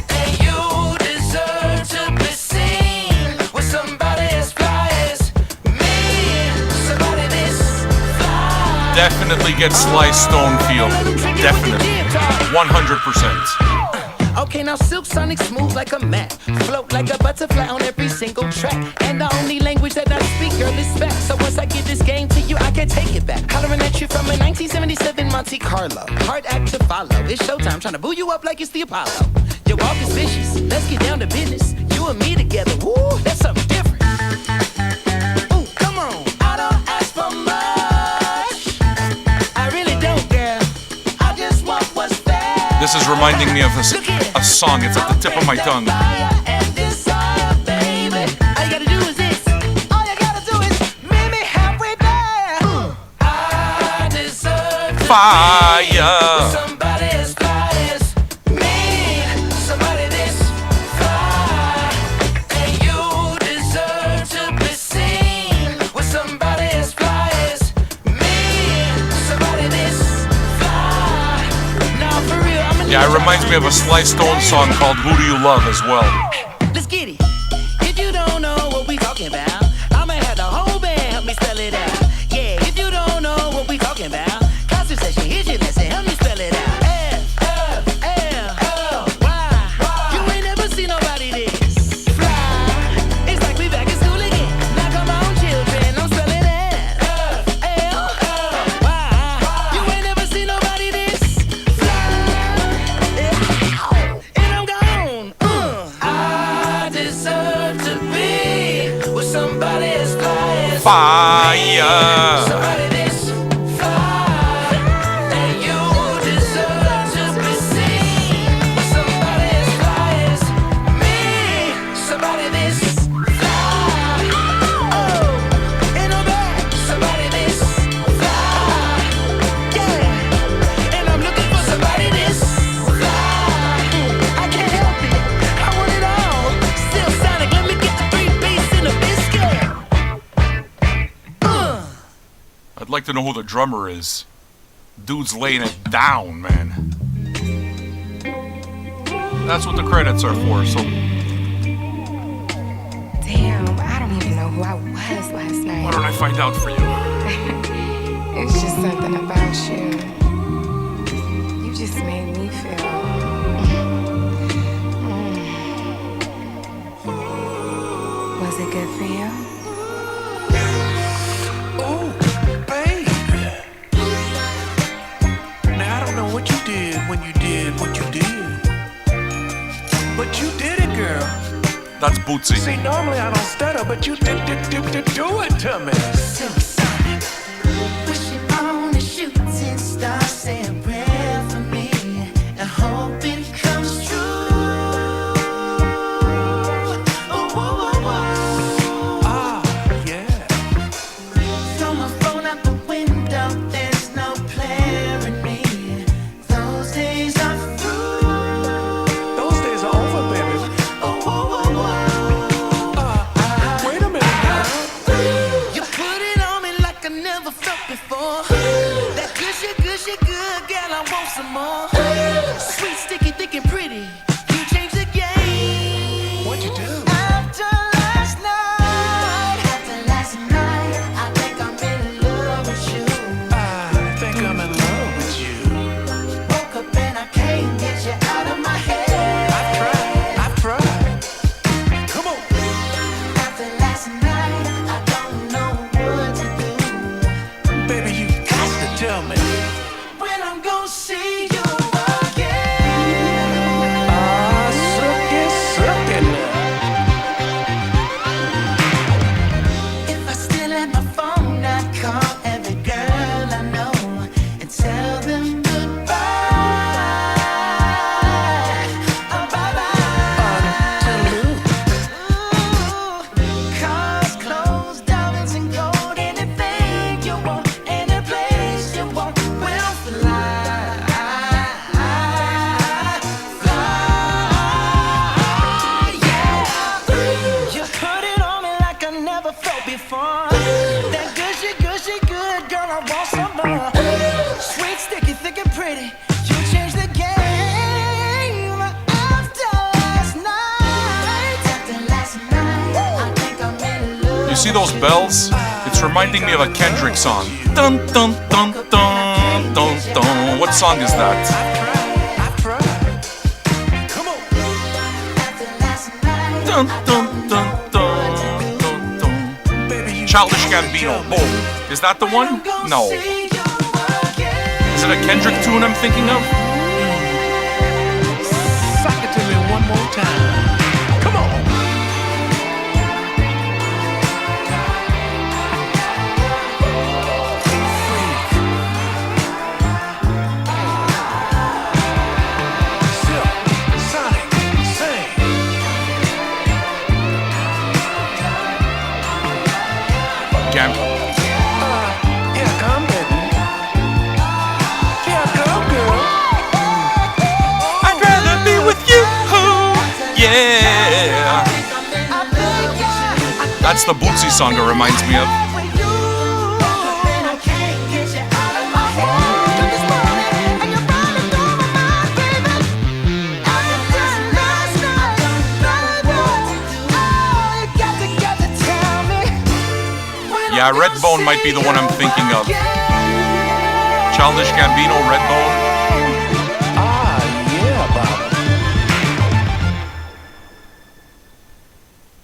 And you deserve to be seen with somebody as fly as me. Somebody this fly. Definitely get Sly Stone feel. Definitely. 100%. Okay, now Silk Sonic smooth like a mat. Float like a butterfly on every single track. And the only language that I speak, girl, is back. So once I give this game to you, I can take it back. Hollering at you from a 1977 Monte Carlo. Hard act to follow. It's showtime, trying to boo you up like it's the Apollo. Your walk is vicious. Let's get down to business. You and me together. Woo, that's something different. Ooh, come on. I don't ask for much. I really don't, girl. I just want what's fair. This is reminding me of a song. It's at the tip of my tongue. All you gotta do is this. All you gotta do is meet me halfway there. I deserve to Fire. somebody as fly as me. Somebody this fly. And you deserve to be seen with somebody as fly as me. Somebody this fly. Now for real, I'm gonna Yeah, it reminds me of a Sly Stone song called Who Do You Love as well. Let's get it. If you don't know what we talking about, I'ma have the whole band help me spell it out. Yeah, if you don't know what we talking about, concert session, here's your lesson, help me spell it out. F-L-Y. You ain't never seen nobody this fly. It's like we back in school again. Now come on, children, I'm spelling it. F-L-Y. You ain't never seen nobody this fly. And I'm gone. I deserve to be with somebody as fly as Fire. somebody this fly. And you deserve to be seen with somebody as fly as me. Somebody this fly. Oh, and I'm back. Somebody this fly. Yeah. And I'm looking for somebody this fly. I can't help it. I want it all. Still Sonic, let me get the 3 beats in a biscuit. I'd like to know who the drummer is. Dude's laying it down, man. That's what the credits are for, so Damn, I don't even know who I was last why night. don't I find out for you? It's just something about you. You just made me feel. Was it good for you? Oh, baby. Now, I don't know what you did when you did what you did. But you did it, girl. That's Bootsy. See, normally I don't stutter, but you did do it to me. Silk Sonic, wishing on a shooting star, say a prayer for me, and hope it comes true. Oh, whoa, whoa, whoa. Ah, yeah. Throw my phone out the window, there's no player in me. Those days are through. Those days are over, baby. Oh, whoa, whoa, whoa. Wait a minute now. You put it on me like I never felt before. That gushy, good, girl, I want some more. Sweet, sticky, thick, and pretty. You changed the game. What'd you do? After last night, I think I'm in love with you. I think I'm in love with you. Woke up and I can't get you out of my head. I've tried. when I'm gonna see you again. Ah, suck it now. If I still had my phone, I'd call every girl I know and tell them goodbye. Cars, clothes, diamonds, and gold. Anything you want, any place you want, we'll fly. Yeah. You put it on me like I never felt before. That gushy, gushy, good girl, I want some more. Sweet, sticky, thick and pretty. You changed the game after last night. After last night, I think I'm in love. You see those bells? It's reminding me of a Kendrick song. Dun dun dun dun dun dun. What song is that? I've tried. Come on. After last night, Dun dun dun dun dun dun. Baby, you Childish Gambino. Boom. Is that the one? No. Is it a Kendrick tune I'm thinking of? suck it to me one more time. Come on. Sonic, sing. Gam. Here come, baby. Here come, girl. I'd rather be with you. Yeah. That's the Bootsy song it reminds me of. Yeah, Redbone might be the one I'm thinking of. Childish Gambino, Redbone. Ah, yeah, Bob.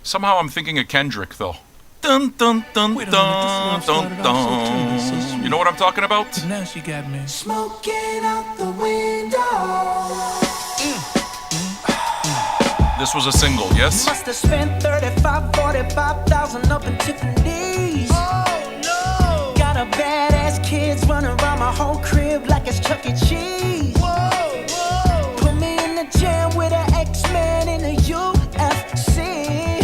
Somehow I'm thinking of Kendrick though. Dun dun dun Wait a minute, this dun love dun started off so tender, so dun. sweet. You know what I'm talking about? Now she got me. Smoking out the window. This was a single, yes? Must have spent 35, 45,000 up in Tiffany's. Oh no! Got a badass kids running around my whole crib like it's Chuck E. Cheese. Whoa, whoa! Put me in the jam with an X-Man in the UFC.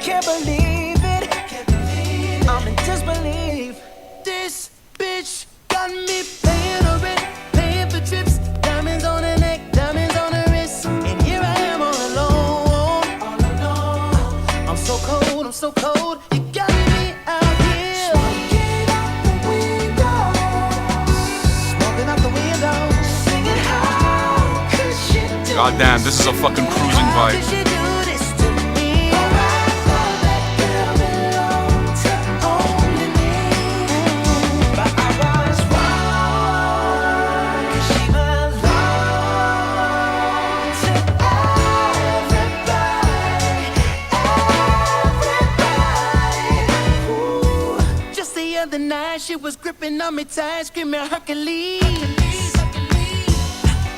Can't believe it. I'm in disbelief. This bitch got me paying her rent, paying for trips, diamonds on her neck, diamonds on her wrist, and here I am all alone. I'm so cold, I'm so cold. You got me out here. Smoking out the window. Smoking out the window. Singing how could she do God damn, this is a fucking cruising How could vibe. she do this to me? That girl belonged to only me. But I was wrong, 'cause she belonged to everybody. Ooh. Just the other night, she was gripping on me tight, screaming Hercules.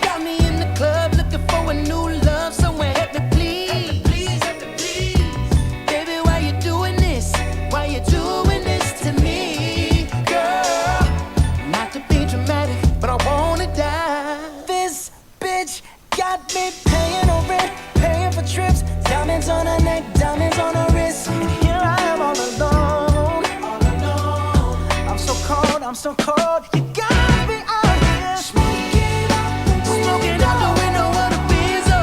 Got me in the club looking for a new love, somewhere help me please. Baby, why you doing this? Why you doing this to me, girl? Not to be dramatic, but I wanna die. This bitch got me paying her rent, paying for trips, diamonds on her neck, diamonds on her wrist, and here I am all alone. I'm so cold, I'm so cold. You got me out here smoking out the window of the Benzo.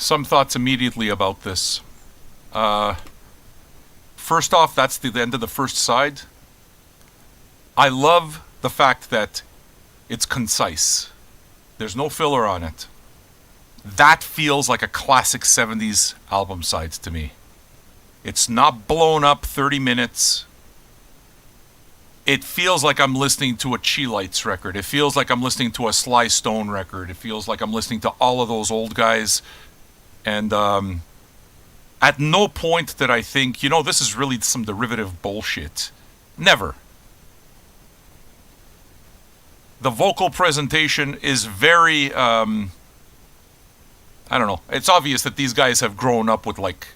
Some thoughts immediately about this. First off, that's the end of the first side. I love the fact that it's concise. There's no filler on it. That feels like a classic 70s album side to me. It's not blown up 30 minutes. It feels like I'm listening to a Chi Lights record. It feels like I'm listening to a Sly Stone record. It feels like I'm listening to all of those old guys. And at no point did I think, this is really some derivative bullshit. Never. The vocal presentation is very, I don't know. It's obvious that these guys have grown up with, like,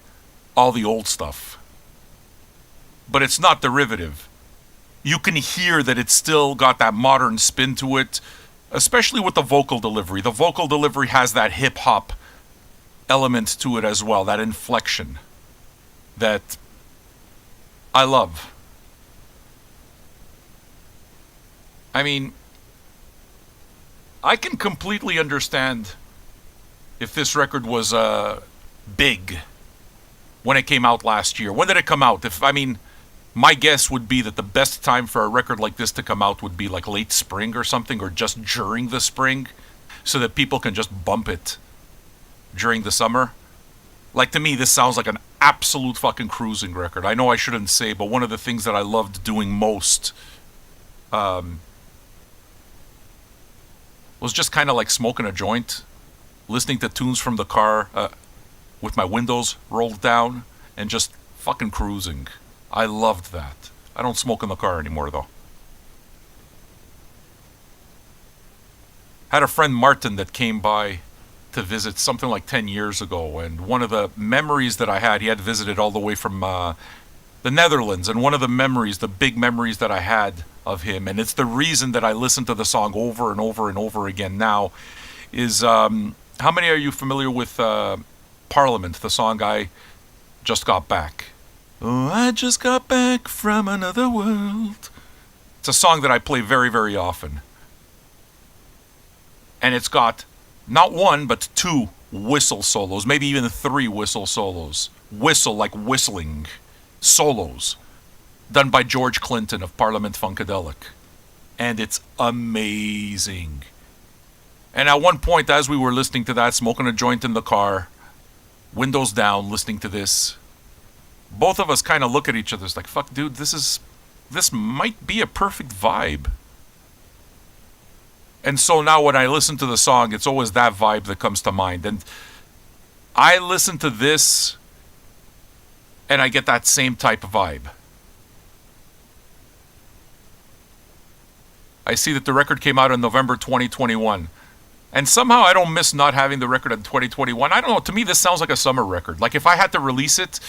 all the old stuff. But it's not derivative. You can hear that it's still got that modern spin to it, especially with the vocal delivery. The vocal delivery has that hip-hop element to it as well, that inflection that I love. I mean, I can completely understand if this record was big when it came out last year. When did it come out? My guess would be that the best time for a record like this to come out would be like late spring or something, or just during the spring, so that people can just bump it during the summer. Like, to me, this sounds like an absolute fucking cruising record. I know I shouldn't say, but one of the things that I loved doing most was just kind of like smoking a joint, listening to tunes from the car with my windows rolled down, and just fucking cruising. I loved that. I don't smoke in the car anymore, though. Had a friend, Martin, that came by to visit something like 10 years ago, and one of the memories that I had, he had visited all the way from the Netherlands, and one of the big memories that I had of him, and it's the reason that I listen to the song over and over and over again now, is, how many are you familiar with Parliament, the song I Just Got Back? Oh, I just got back from another world. It's a song that I play very, very often. And it's got not one, but two whistle solos, maybe even three whistle solos. Whistle, like whistling solos, done by George Clinton of Parliament Funkadelic. And it's amazing. And at one point, as we were listening to that, smoking a joint in the car, windows down, listening to this, both of us kind of look at each other, it's like, fuck, dude, this might be a perfect vibe. And so now when I listen to the song, it's always that vibe that comes to mind. And I listen to this, and I get that same type of vibe. I see that the record came out in November 2021. And somehow I don't miss not having the record in 2021. I don't know, to me this sounds like a summer record. Like, if I had to release it,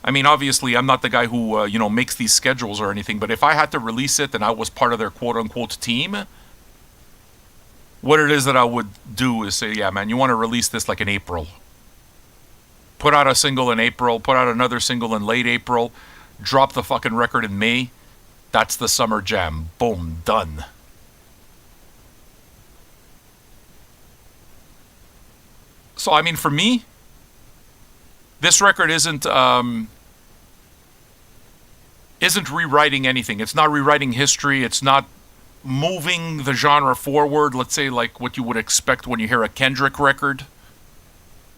obviously I'm not the guy who, makes these schedules or anything, but if I had to release it and I was part of their quote-unquote team, what it is that I would do is say, yeah, man, you want to release this like in April. Put out a single in April, put out another single in late April, drop the fucking record in May. That's the summer jam. Boom, done. So, for me, this record isn't rewriting anything. It's not rewriting history. It's not moving the genre forward, let's say, like what you would expect when you hear a Kendrick record.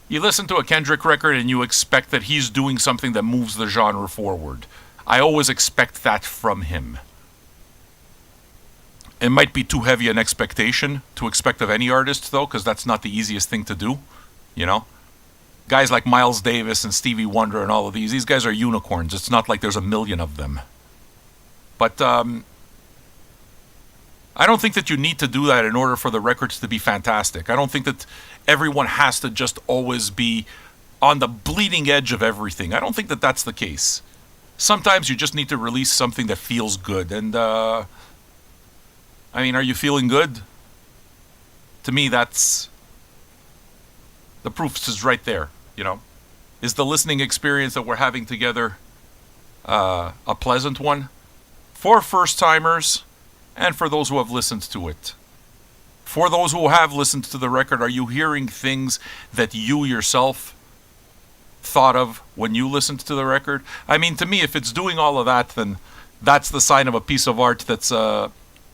You listen to a Kendrick record and you expect that he's doing something that moves the genre forward. I always expect that from him. It might be too heavy an expectation to expect of any artist, though, because that's not the easiest thing to do, Guys like Miles Davis and Stevie Wonder and all of these guys are unicorns. It's not like there's a million of them. But I don't think that you need to do that in order for the records to be fantastic. I don't think that everyone has to just always be on the bleeding edge of everything. I don't think that that's the case. Sometimes you just need to release something that feels good. And, are you feeling good? To me, that's... the proof is right there, Is the listening experience that we're having together a pleasant one? For first-timers, and for those who have listened to it. For those who have listened to the record, are you hearing things that you yourself thought of when you listened to the record? I mean, to me, if it's doing all of that, then that's the sign of a piece of art that's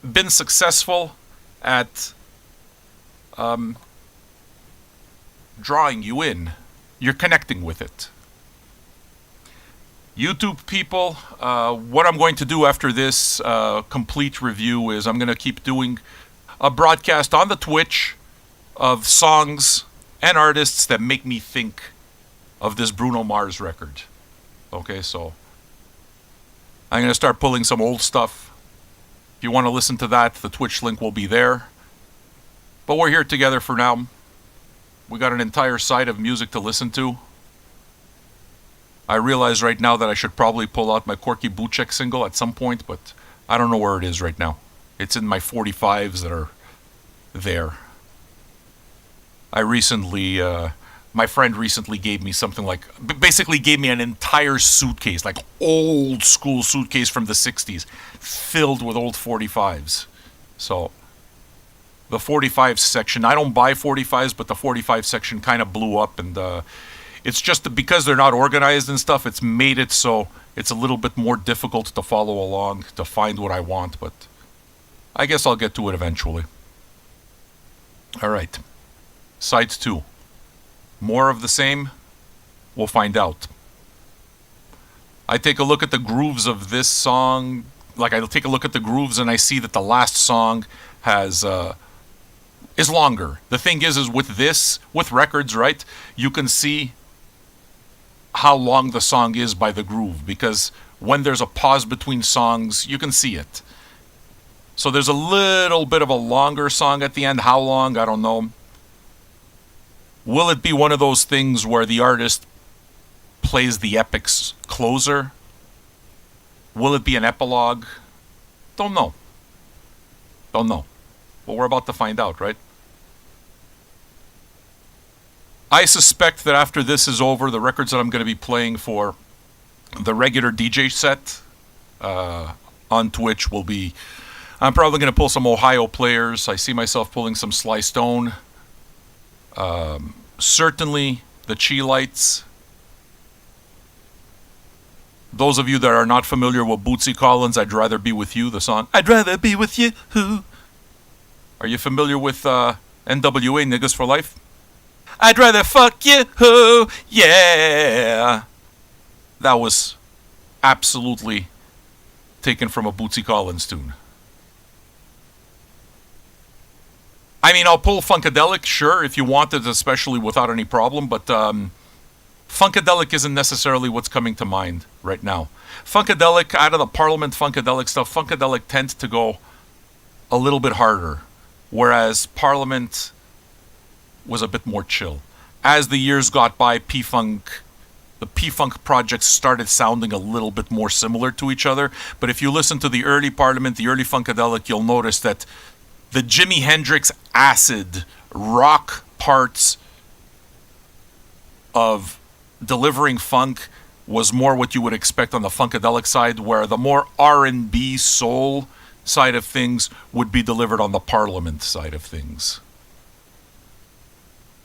been successful at drawing you in. You're connecting with it. YouTube people, what I'm going to do after this complete review is I'm going to keep doing a broadcast on the Twitch of songs and artists that make me think of this Bruno Mars record. Okay, so I'm going to start pulling some old stuff. If you want to listen to that, the Twitch link will be there. But we're here together for now. We got an entire side of music to listen to. I realize right now that I should probably pull out my Corky Buchek single at some point, but I don't know where it is right now. It's in my 45s that are there. I recently, my friend recently gave me something like, basically gave me an entire suitcase, like old school suitcase from the 60s, filled with old 45s. So, the 45 section, I don't buy 45s, but the 45 section kind of blew up, and it's just because they're not organized and stuff, it's made it so it's a little bit more difficult to follow along, to find what I want, but I guess I'll get to it eventually. Alright. Side 2. More of the same? We'll find out. I take a look at the grooves of this song, like I take a look at the grooves and I see that the last song has is longer. The thing is with this, with records, right, you can see how long the song is by the groove, because when there's a pause between songs, you can see it. So there's a little bit of a longer song at the end. How long? I don't know. Will it be one of those things where the artist plays the epic's closer? Will it be an epilogue? Don't know. Don't know. But we're about to find out, right? I suspect that after this is over, the records that I'm going to be playing for the regular DJ set on Twitch will be... I'm probably going to pull some Ohio players. I see myself pulling some Sly Stone. Certainly the Chi Lights. Those of you that are not familiar with Bootsy Collins' I'd Rather Be With You, the song I'd Rather Be With You. Are you familiar with NWA, Niggas for Life? I'd rather fuck you, yeah. That was absolutely taken from a Bootsy Collins tune. I mean, I'll pull Funkadelic, sure, if you want it, especially without any problem, but Funkadelic isn't necessarily what's coming to mind right now. Funkadelic, out of the Parliament Funkadelic stuff, Funkadelic tends to go a little bit harder, whereas Parliament was a bit more chill. As the years got by, P-Funk, the P-Funk projects started sounding a little bit more similar to each other, but if you listen to the early Parliament, the early Funkadelic, you'll notice that the Jimi Hendrix acid rock parts of delivering funk was more what you would expect on the Funkadelic side, where the more R&B soul side of things would be delivered on the Parliament side of things.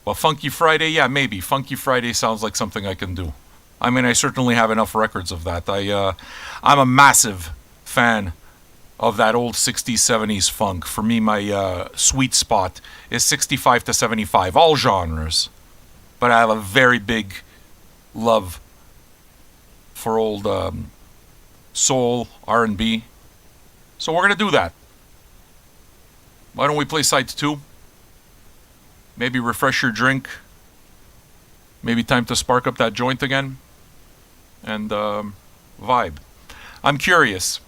Well, Funky Friday, yeah, maybe. Funky Friday sounds like something I can do. I mean, I certainly have enough records of that. I'm a massive fan of that old 60s, 70s funk. For me, my sweet spot is 65 to 75, all genres. But I have a very big love for old soul, R&B. So we're going to do that. Why don't we play side 2? Maybe refresh your drink. Maybe time to spark up that joint again. And vibe. I'm curious.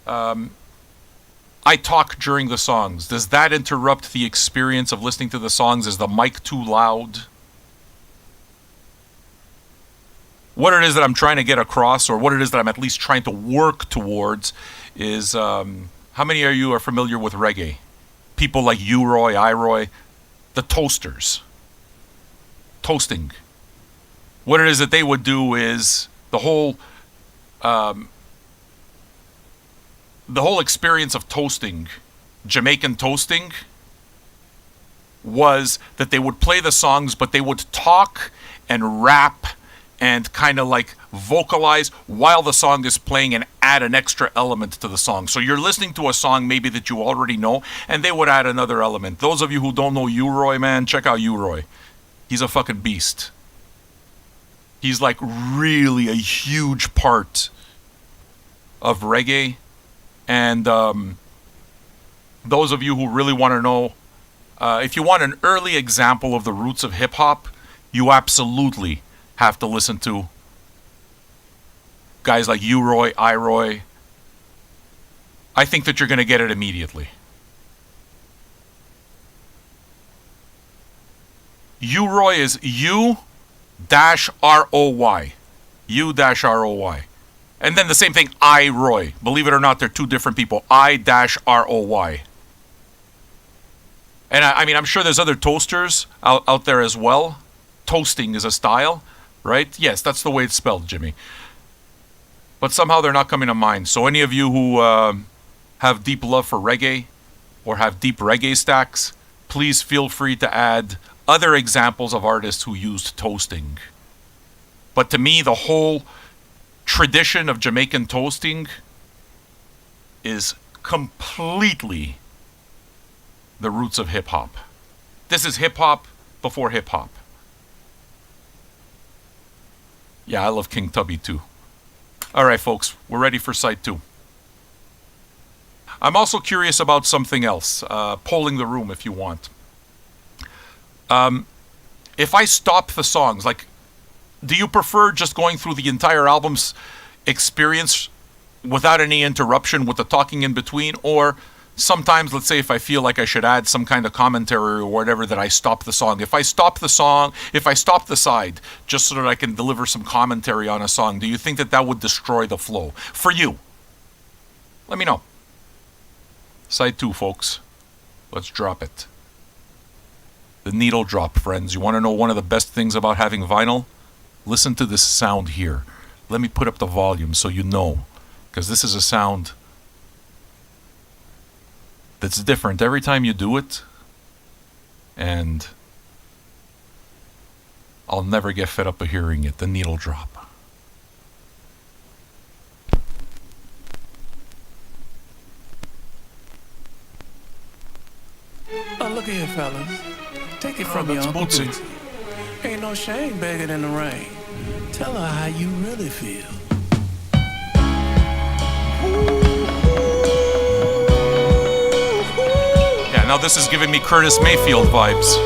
I talk during the songs. Does that interrupt the experience of listening to the songs? Is the mic too loud? What it is that I'm trying to get across, or what it is that I'm at least trying to work towards, is how many of you are familiar with reggae? People like you, Roy, I, Roy. The toasters. Toasting. What it is that they would do is the whole experience of toasting, Jamaican toasting, was that they would play the songs, but they would talk and rap and kind of like vocalize while the song is playing and add an extra element to the song. So you're listening to a song maybe that you already know, and they would add another element. Those of you who don't know Uroy, man, check out Uroy. He's a fucking beast. He's like really a huge part of reggae. And those of you who really want to know, if you want an early example of the roots of hip-hop, you absolutely have to listen to guys like Uroy, Iroy. I think that you're going to get it immediately. Uroy is U-R-O-Y. U-R-O-Y. And then the same thing, Iroy. Believe it or not, they're two different people. I-R-O-Y. And I mean, I'm sure there's other toasters out there as well. Toasting is a style, right? Yes, that's the way it's spelled, Jimmy. But somehow they're not coming to mind. So any of you who have deep love for reggae or have deep reggae stacks, please feel free to add other examples of artists who used toasting. But to me, the whole tradition of Jamaican toasting is completely the roots of hip-hop. This is hip-hop before hip-hop. Yeah, I love King Tubby too. All right, folks, we're ready for side 2. I'm also curious about something else, polling the room if you want. If I stop the songs, like, do you prefer just going through the entire album's experience without any interruption with the talking in between? Or sometimes, let's say if I feel like I should add some kind of commentary or whatever, that I stop the song. If I stop the side, just so that I can deliver some commentary on a song, do you think that that would destroy the flow? For you, let me know. Side 2, folks. Let's drop it. The needle drop, friends. You want to know one of the best things about having vinyl? Listen to this sound here. Let me put up the volume so you know, because this is a sound that's different every time you do it, and I'll never get fed up of hearing it. The needle drop. Oh, look at here, fellas. Take it from your that's Uncle Bootsy. Bootsy. Ain't no shame begging in the rain. Tell her how you really feel. Yeah, now this is giving me Curtis Mayfield vibes.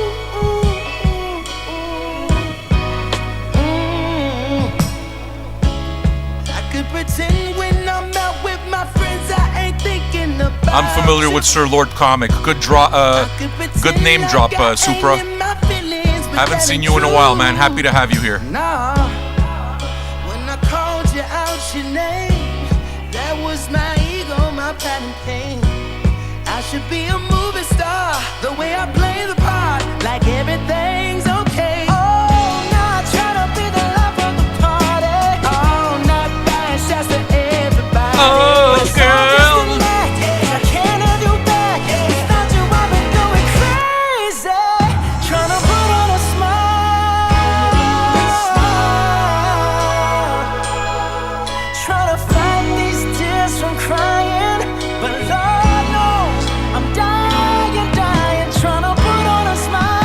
I could pretend when I'm out with my friends I ain't thinking about I'm familiar with Sir Lord Comic. Good name drop, Supra. Haven't seen you in a while, man. Happy to have you here. Nah, when I called you out your name, that was my ego, my pattern pain. I should be a movie star, the way I play the part, like everything's okay. Oh, now I try to be the life of the party. Oh, not buying shots to everybody. Oh, But it's all girl. just an act. I can't have you back. Without you, I've been going crazy, trying to put on a smile, trying to fight these tears from crying. But Lord knows I'm dying, trying to put on a smile.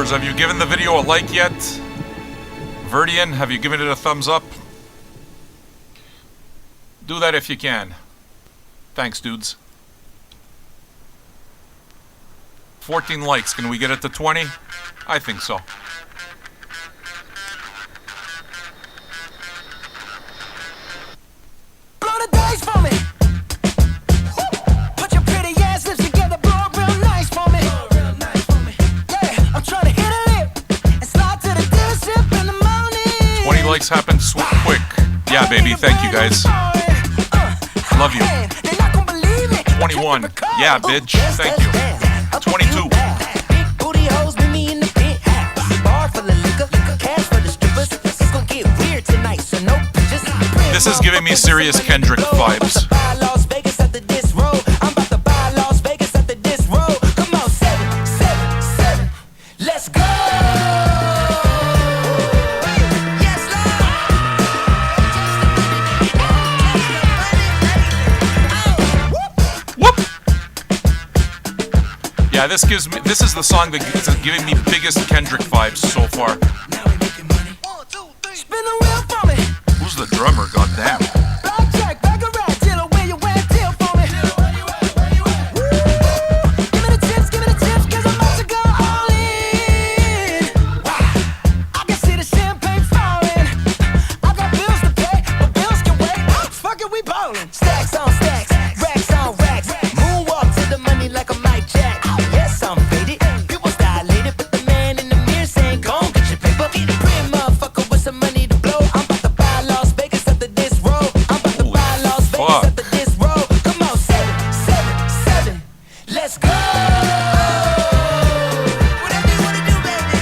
Listeners, have you given the video a like yet? Verdian, have you given it a thumbs up? Do that if you can. Thanks, dudes. 14 likes. Can we get it to 20? I think so. Blow the dice for me. Put your pretty ass lips together, blow it real nice for me. Yeah, I'm trying to hit a lip and slide to the dealership in the morning. 20 likes happen quick. Yeah, baby. Thank you, guys. Love you. 21. Yeah, bitch. Thank you. 22. Big booty hoes meet me in the penthouse. Bar full of liquor, cash for the strippers. It's gonna get weird tonight, so no pictures. This is giving me serious Kendrick vibes. Las Vegas after this road. I'm about to buy Las Vegas after this road. Come on, 7, 7, 7. Let's go. Yes, Whoop! Yeah, this is the song that is giving me biggest Kendrick vibes so far. spin the wheel for me. Who's the drummer? Goddamn. Blackjack, baccarat, dealer, where you at? Deal for me. Give me the tips, 'cause I'm about to go all in. I can see the champagne falling. I got bills to pay, but bills can wait. Fuck it, we ballin'. Stacks on stacks, racks on racks. Moonwalk to the money like a Mike Jack. Yes, I'm faded. People dilated, but the man in the mirror saying, "Go on, get your paper." Pretty motherfucker with some money to blow. I'm about to buy Las Vegas after this road. I'm about to buy Las Vegas fuck. after this road. Come on, 7, 7, 7. Let's go. Whatever you wanna do, baby.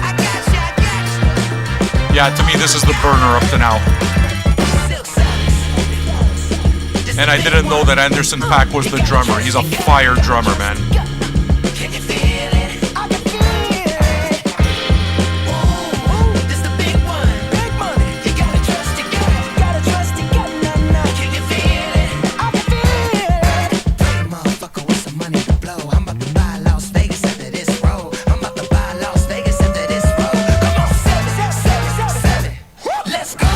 I got you, I got you. Yeah, to me, this is the burner up to now. Silk socks. And I didn't know that Anderson .Paak was the drummer. He's a fire drummer, man. Can you feel it? I can feel it. Ooh, this the big one. Big money. You gotta trust your gut. Gotta trust your gut. Nah. Can you feel it? I can feel it. Pretty motherfucker with some money to blow. I'm about to buy Las Vegas after this road. I'm about to buy Las Vegas after this road. Come on, 7, 7, 7. Let's go.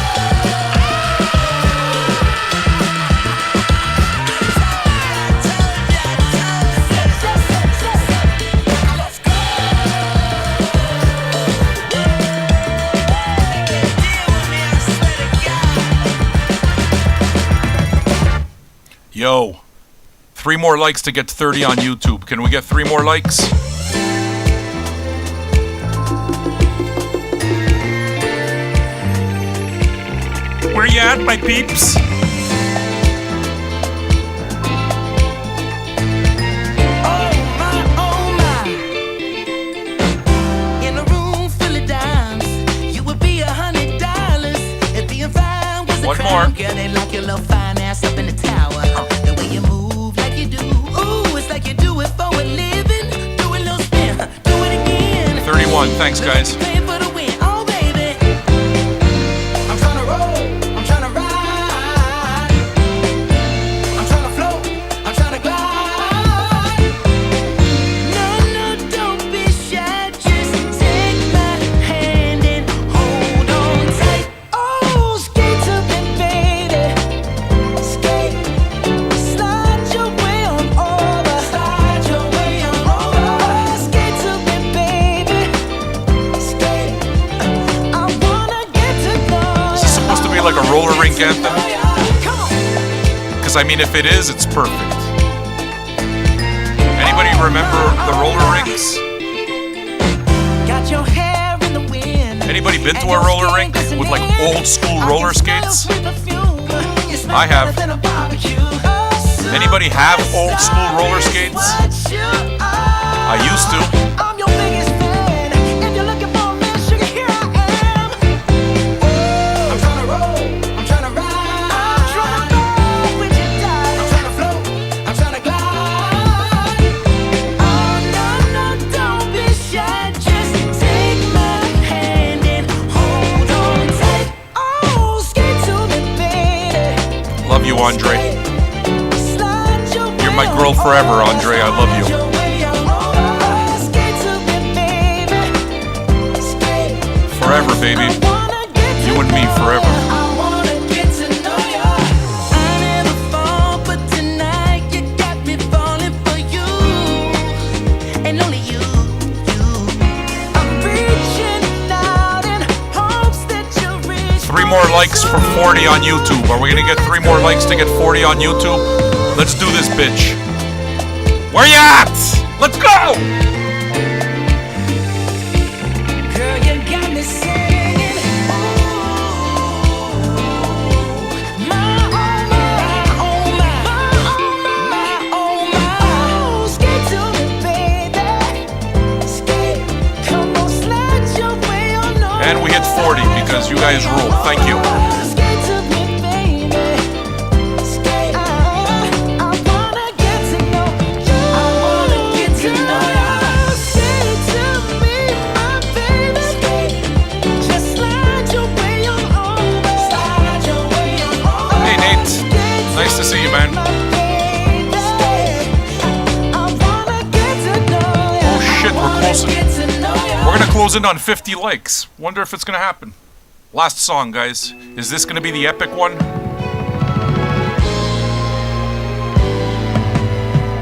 Yo, 3 more likes to get 30 on YouTube. Can we get 3 more likes? Where you at, my peeps? Oh my. In a room full of dimes, you would be $100 if being fine was a One crime. more. Girl, they lock your little fine ass up in the tower. The way you move like you do, ooh, it's like you do it for a living. Do a little spin, do it again. 31, thanks, guys. Play for the win, oh baby. I'm tryna roll, I'm tryna ride. I'm tryna float, I'm tryna glide. No, don't be shy, just take my hand and hold on tight. Oh, skate to me, baby. Skate, slide your way on over. Slide your way on over. Skate to me, baby. Skate, I wanna get to know. Is this supposed to be like a roller rink anthem? Come on. Because, I mean, if it is, it's perfect. Anybody remember the roller rinks? Got your hair in the wind. Anybody been to a roller rink with, like, old school roller skates? I have. Anybody have old school roller skates? I used to. I'm your biggest fan. If you're looking for a man, sugar, here I am. I'm tryna roll, I'm tryna ride. I'm tryna roll with you, darling. I'm tryna float, I'm tryna glide. Oh no, don't be shy. Just take my hand and hold on tight. Oh, skate to me, baby. Love you, Andre. You're my girl forever, Andre. I love you. Forever, baby. You and me forever. Three more likes for 40 on YouTube. Are we gonna get 3 more likes to get 40 on YouTube? Let's do this, bitch. Where you at? Let's go! Girl, you got me singing. Skate to me, baby. Skate, come on, slide your way on over. And we hit 40 because you guys rule. Thank you. Skate to me, baby. Skate. I wanna get to know you. I wanna get to know you. Skate to me, my baby. Skate. Just slide your way on over. Slide your way on over. Hey, Nate. Nice to see you, man. Oh shit, we're closing. We're gonna close in on 50 likes. Wonder if it's gonna happen. Last song, guys. Is this gonna be the epic one?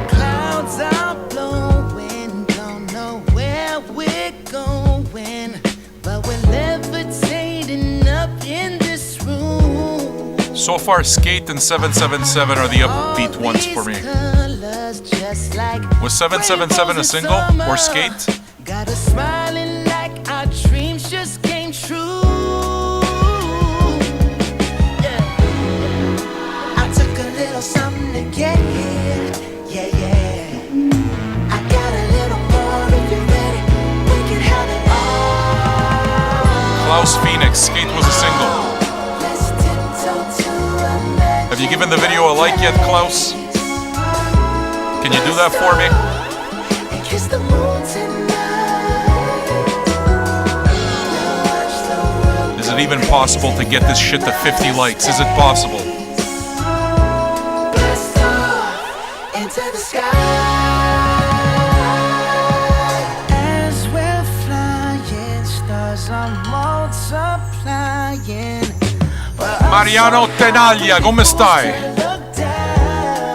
Clouds are blowing, don't know where we're going, but we're levitating up in this room. So far, Skate and 777 are the upbeat ones for me. Was 777 a single or Skate? Got us smiling like our dreams just came true. Yeah. I took a little something to get here. Yeah, yeah. I got a little more if you're ready. We can have it all. Klaus Phoenix, Skate was a single. Let's tiptoe to a magic. Have you given the video a like yet, Klaus? Can you do that for me? And kiss the moon tonight. Is it even possible to get this shit to 50 likes? Is it possible? Blast off into the sky. As we're flying, stars are multiplying. Mariano Tenaglia, come stai?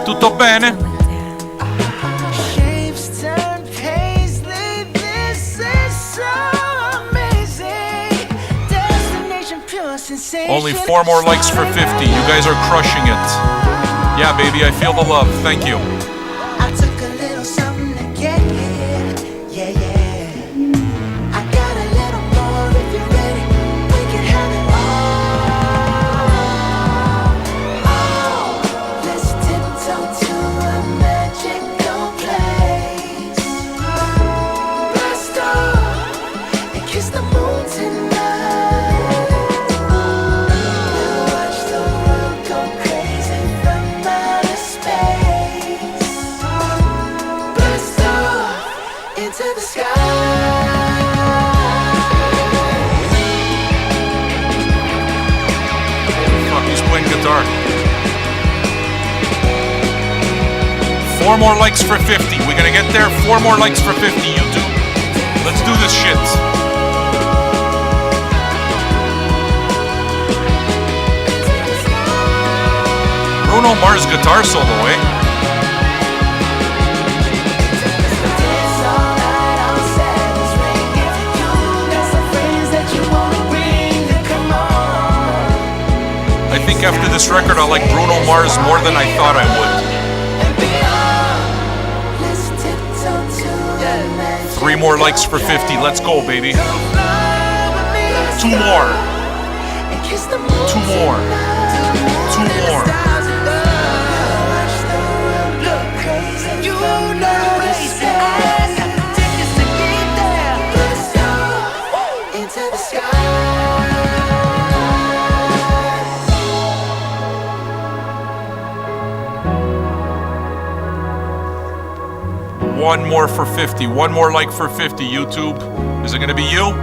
Tutto bene? Shapes turn paisley. This is so amazing. Destination pure sensation. Only 4 more likes for 50. You guys are crushing it. Yeah, baby, I feel the love. Thank you. I took a little something to get here. Yeah, yeah. I got a little more if you're ready. We can have it all. Oh, let's tiptoe to a magical place. Blast off and kiss the moon tonight. We'll watch the world go crazy from outer space. Blast off into the sky. Fuck, he's playing guitar. 4 more likes for 50. We're gonna get there. 4 more likes for 50, YouTube. Let's do this shit. Bruno Mars guitar solo, eh? It's alright, I'm sad, it's ringing. You got some friends that you wanna bring. Come on. I think after this record, I like Bruno Mars more than I thought I would. And beyond. Let's tiptoe to the magic. 3 more likes for 50. Let's go, baby. Fly with me. 2 more. And kiss the moon 2 more. tonight. 2 more. Stars above. Watch the world look crazy. You know this I got the tickets to get there. Blast off into the sky. 1 more for 50. 1 more like for 50, YouTube. Is it gonna be you?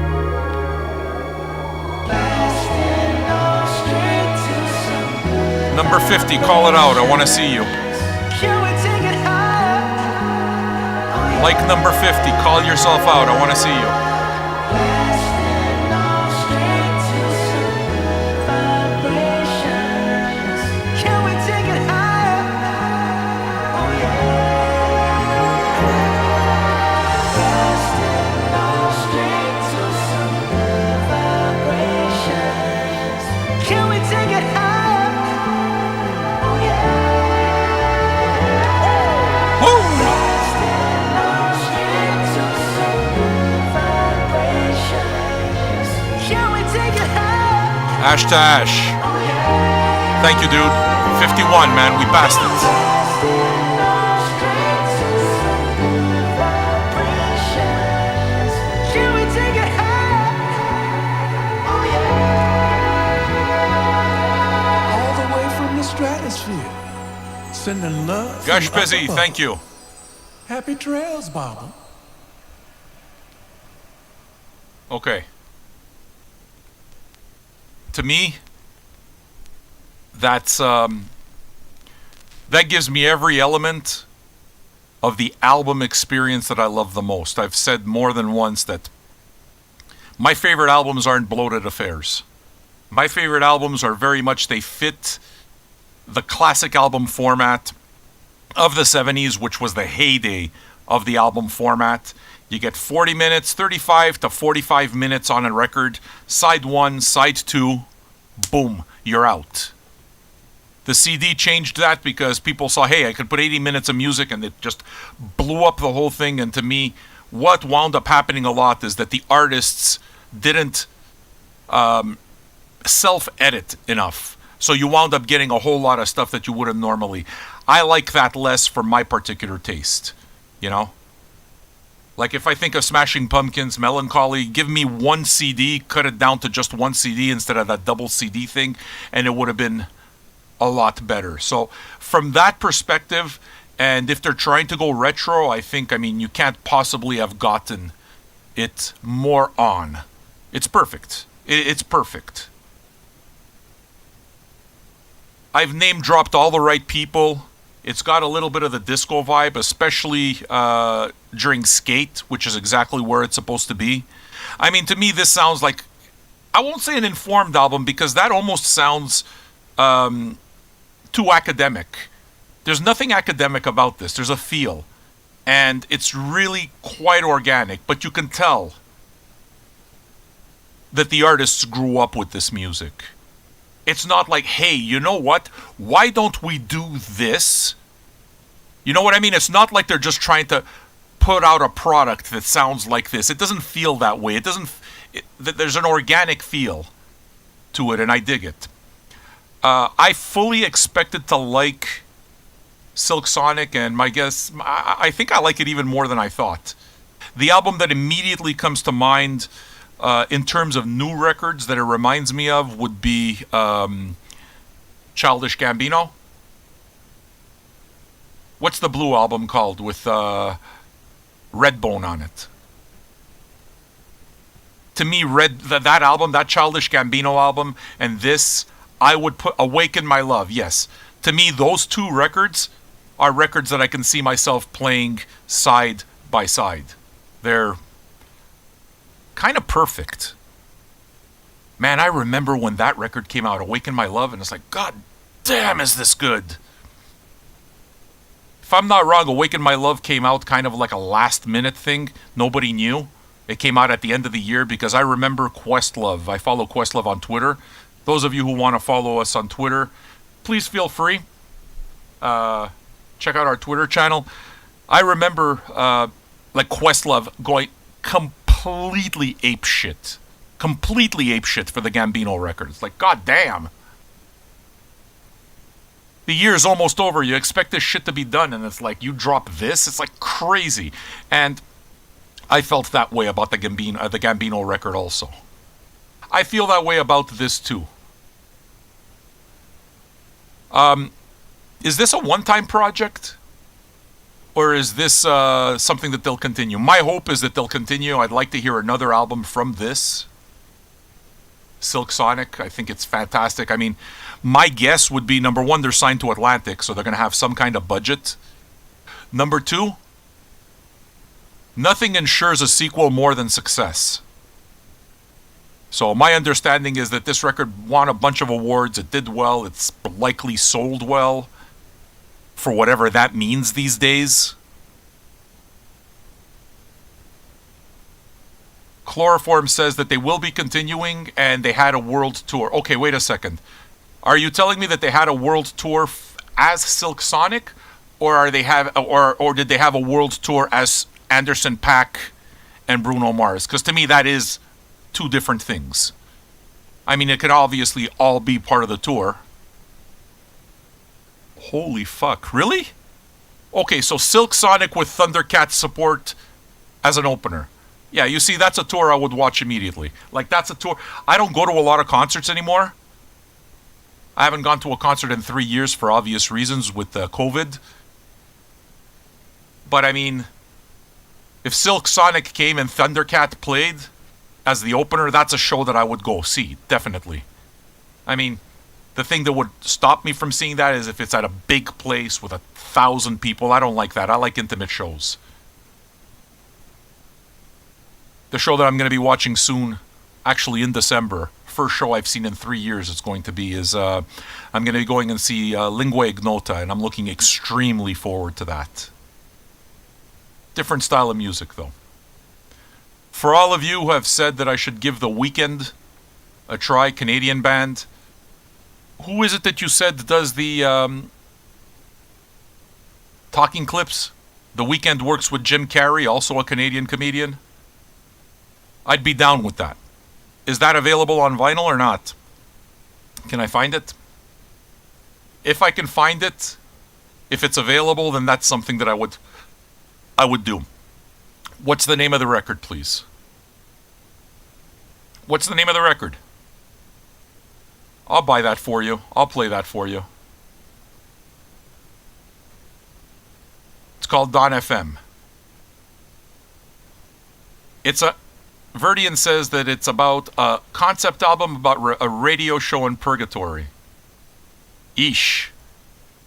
Number 50, call it out. I want to see you. Like number 50, call yourself out. I want to see you. Ash to Ash. Thank you, dude. 51, man. We passed it. Can we take it All the way from the stratosphere. Sending love. from Gush up Busy, above. thank you. Happy trails, Baba. Okay. To me, that gives me every element of the album experience that I love the most. I've said more than once that my favorite albums aren't bloated affairs. My favorite albums are very much, they fit the classic album format of the 70s, which was the heyday of the album format. You get 40 minutes, 35 to 45 minutes on a record. Side 1, side 2, boom, you're out. The CD changed that because people saw, hey, I could put 80 minutes of music, and it just blew up the whole thing. And to me, what wound up happening a lot is that the artists didn't self-edit enough. So you wound up getting a whole lot of stuff that you wouldn't normally. I like that less for my particular taste, you know? Like if I think of Smashing Pumpkins, Melancholy, give me one CD, cut it down to just one CD instead of that double CD thing, and it would have been a lot better. So from that perspective, and if they're trying to go retro, I mean, you can't possibly have gotten it more on. It's perfect. It's perfect. I've name dropped all the right people. It's got a little bit of the disco vibe, especially during Skate, which is exactly where it's supposed to be. I mean, to me, this sounds like, I won't say an informed album, because that almost sounds too academic. There's nothing academic about this. There's a feel. And it's really quite organic, but you can tell that the artists grew up with this music. It's not like, hey, you know what? Why don't we do this? You know what I mean? It's not like they're just trying to put out a product that sounds like this. It doesn't feel that way. There's an organic feel to it, and I dig it. I fully expected to like Silk Sonic, and my guess, I think I like it even more than I thought. The album that immediately comes to mind in terms of new records that it reminds me of would be Childish Gambino. What's the Blue album called with Redbone on it? To me, that album, that Childish Gambino album, and this, I would put Awaken My Love, yes. To me, those two records are records that I can see myself playing side by side. They're kind of perfect. Man, I remember when that record came out, Awaken My Love, and it's like, God damn, is this good? If I'm not wrong, Awaken My Love came out kind of like a last minute thing. Nobody knew. It came out at the end of the year because I remember Questlove. I follow Questlove on Twitter. Those of you who want to follow us on Twitter, please feel free. Check out our Twitter channel. I remember like Questlove going completely apeshit for the Gambino record. It's like, god damn. The year's almost over. You expect this shit to be done, and it's like, you drop this? It's like crazy. And I felt that way about the Gambino record also. I feel that way about this too. Is this a one-time project? Or is this something that they'll continue? My hope is that they'll continue. I'd like to hear another album from this. Silk Sonic, I think it's fantastic. I mean, my guess would be, number one, they're signed to Atlantic, so they're going to have some kind of budget. Number two, nothing ensures a sequel more than success. So my understanding is that this record won a bunch of awards. It did well. It's likely sold well, for whatever that means these days. Chloroform says that they will be continuing and they had a world tour. Okay, wait a second. Are you telling me that they had a world tour as Silk Sonic, or did they have a world tour as Anderson .Paak and Bruno Mars? Because to me that is two different things. I mean, it could obviously all be part of the tour. Holy fuck, really? Okay, so Silk Sonic with Thundercat support as an opener. Yeah, you see, that's a tour I would watch immediately. Like, that's a tour. I don't go to a lot of concerts anymore. I haven't gone to a concert in 3 years for obvious reasons with COVID. But I mean, if Silk Sonic came and Thundercat played as the opener, that's a show that I would go see, definitely. I mean, the thing that would stop me from seeing that is if it's at a big place with 1,000 people. I don't like that. I like intimate shows. The show that I'm going to be watching soon, actually in December, first show I've seen in 3 years it's going to be, is I'm going to be going and see Lingua Ignota, and I'm looking extremely forward to that. Different style of music, though. For all of you who have said that I should give The Weeknd a try, Canadian band, who is it that you said does the talking clips? The Weeknd works with Jim Carrey, also a Canadian comedian. I'd be down with that. Is that available on vinyl or not? Can I find it? If I can find it, if it's available, then that's something that I would do. What's the name of the record, please? What's the name of the record? I'll buy that for you. I'll play that for you. It's called Don FM. Verdian says that it's about a concept album about a radio show in purgatory. Eesh.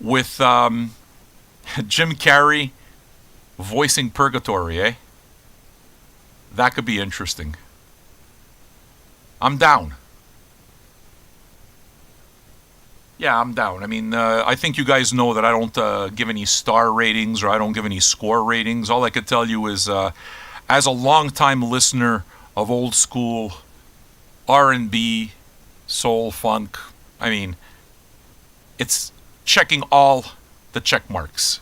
With Jim Carrey voicing purgatory, eh? That could be interesting. I'm down. Yeah, I'm down. I mean, I think you guys know that I don't give any star ratings or I don't give any score ratings. All I could tell you is, as a long-time listener of old school R&B, soul, funk, I mean, it's checking all the check marks.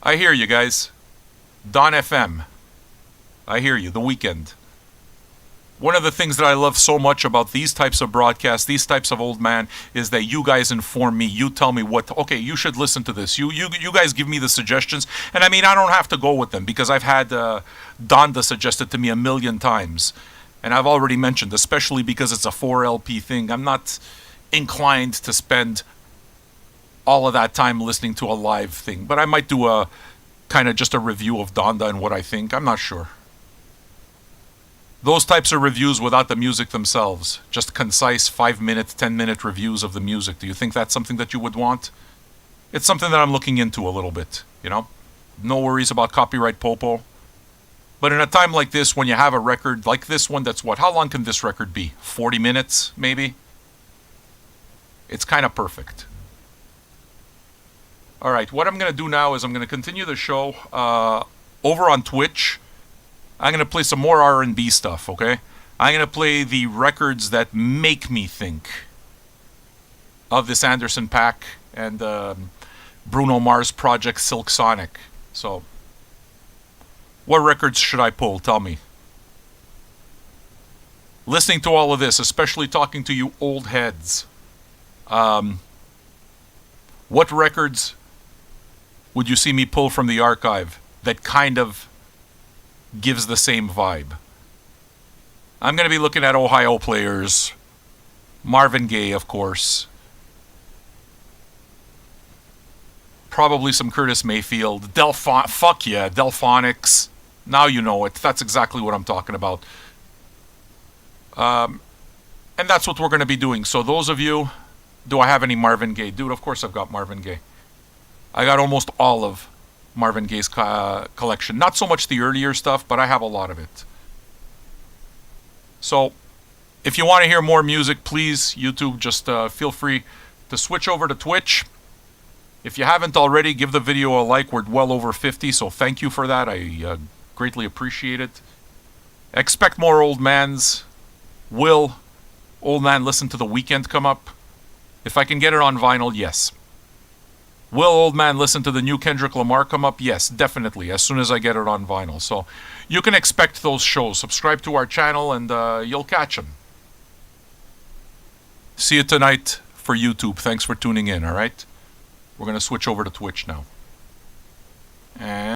I hear you guys. Don FM. I hear you. The Weeknd. One of the things that I love so much about these types of broadcasts, these types of old man, is that you guys inform me. You tell me okay, you should listen to this. You guys give me the suggestions. And I mean, I don't have to go with them because I've had Donda suggested to me a million times. And I've already mentioned, especially because it's a 4LP thing, I'm not inclined to spend all of that time listening to a live thing. But I might do a kind of just a review of Donda and what I think. I'm not sure. Those types of reviews without the music themselves, just concise 5-minute, 10-minute reviews of the music. Do you think that's something that you would want? It's something that I'm looking into a little bit, you know? No worries about copyright popo. But in a time like this, when you have a record like this one, that's what? How long can this record be? 40 minutes, maybe? It's kind of perfect. All right, what I'm going to do now is I'm going to continue the show over on Twitch. I'm going to play some more R&B stuff, okay? I'm going to play the records that make me think of this Anderson .Paak and Bruno Mars project Silk Sonic. So, what records should I pull? Tell me. Listening to all of this, especially talking to you old heads, what records would you see me pull from the archive that kind of gives the same vibe? I'm going to be looking at Ohio Players, Marvin Gaye, of course, probably some Curtis Mayfield, Delphonics. Now you know it. That's exactly what I'm talking about. And that's what we're going to be doing. So those of you, do I have any Marvin Gaye? Dude, of course I've got Marvin Gaye. I got almost all of Marvin Gaye's collection. Not so much the earlier stuff, but I have a lot of it. So, if you want to hear more music, please, YouTube, just feel free to switch over to Twitch. If you haven't already, give the video a like. We're well over 50, so thank you for that. I greatly appreciate it. Expect more old mans. Will Old Man Listen to The Weeknd come up? If I can get it on vinyl, yes. Will Old Man listen to the new Kendrick Lamar come up? Yes, definitely, as soon as I get it on vinyl. So you can expect those shows. Subscribe to our channel and you'll catch them. See you tonight for YouTube. Thanks for tuning in, all right? We're going to switch over to Twitch now. And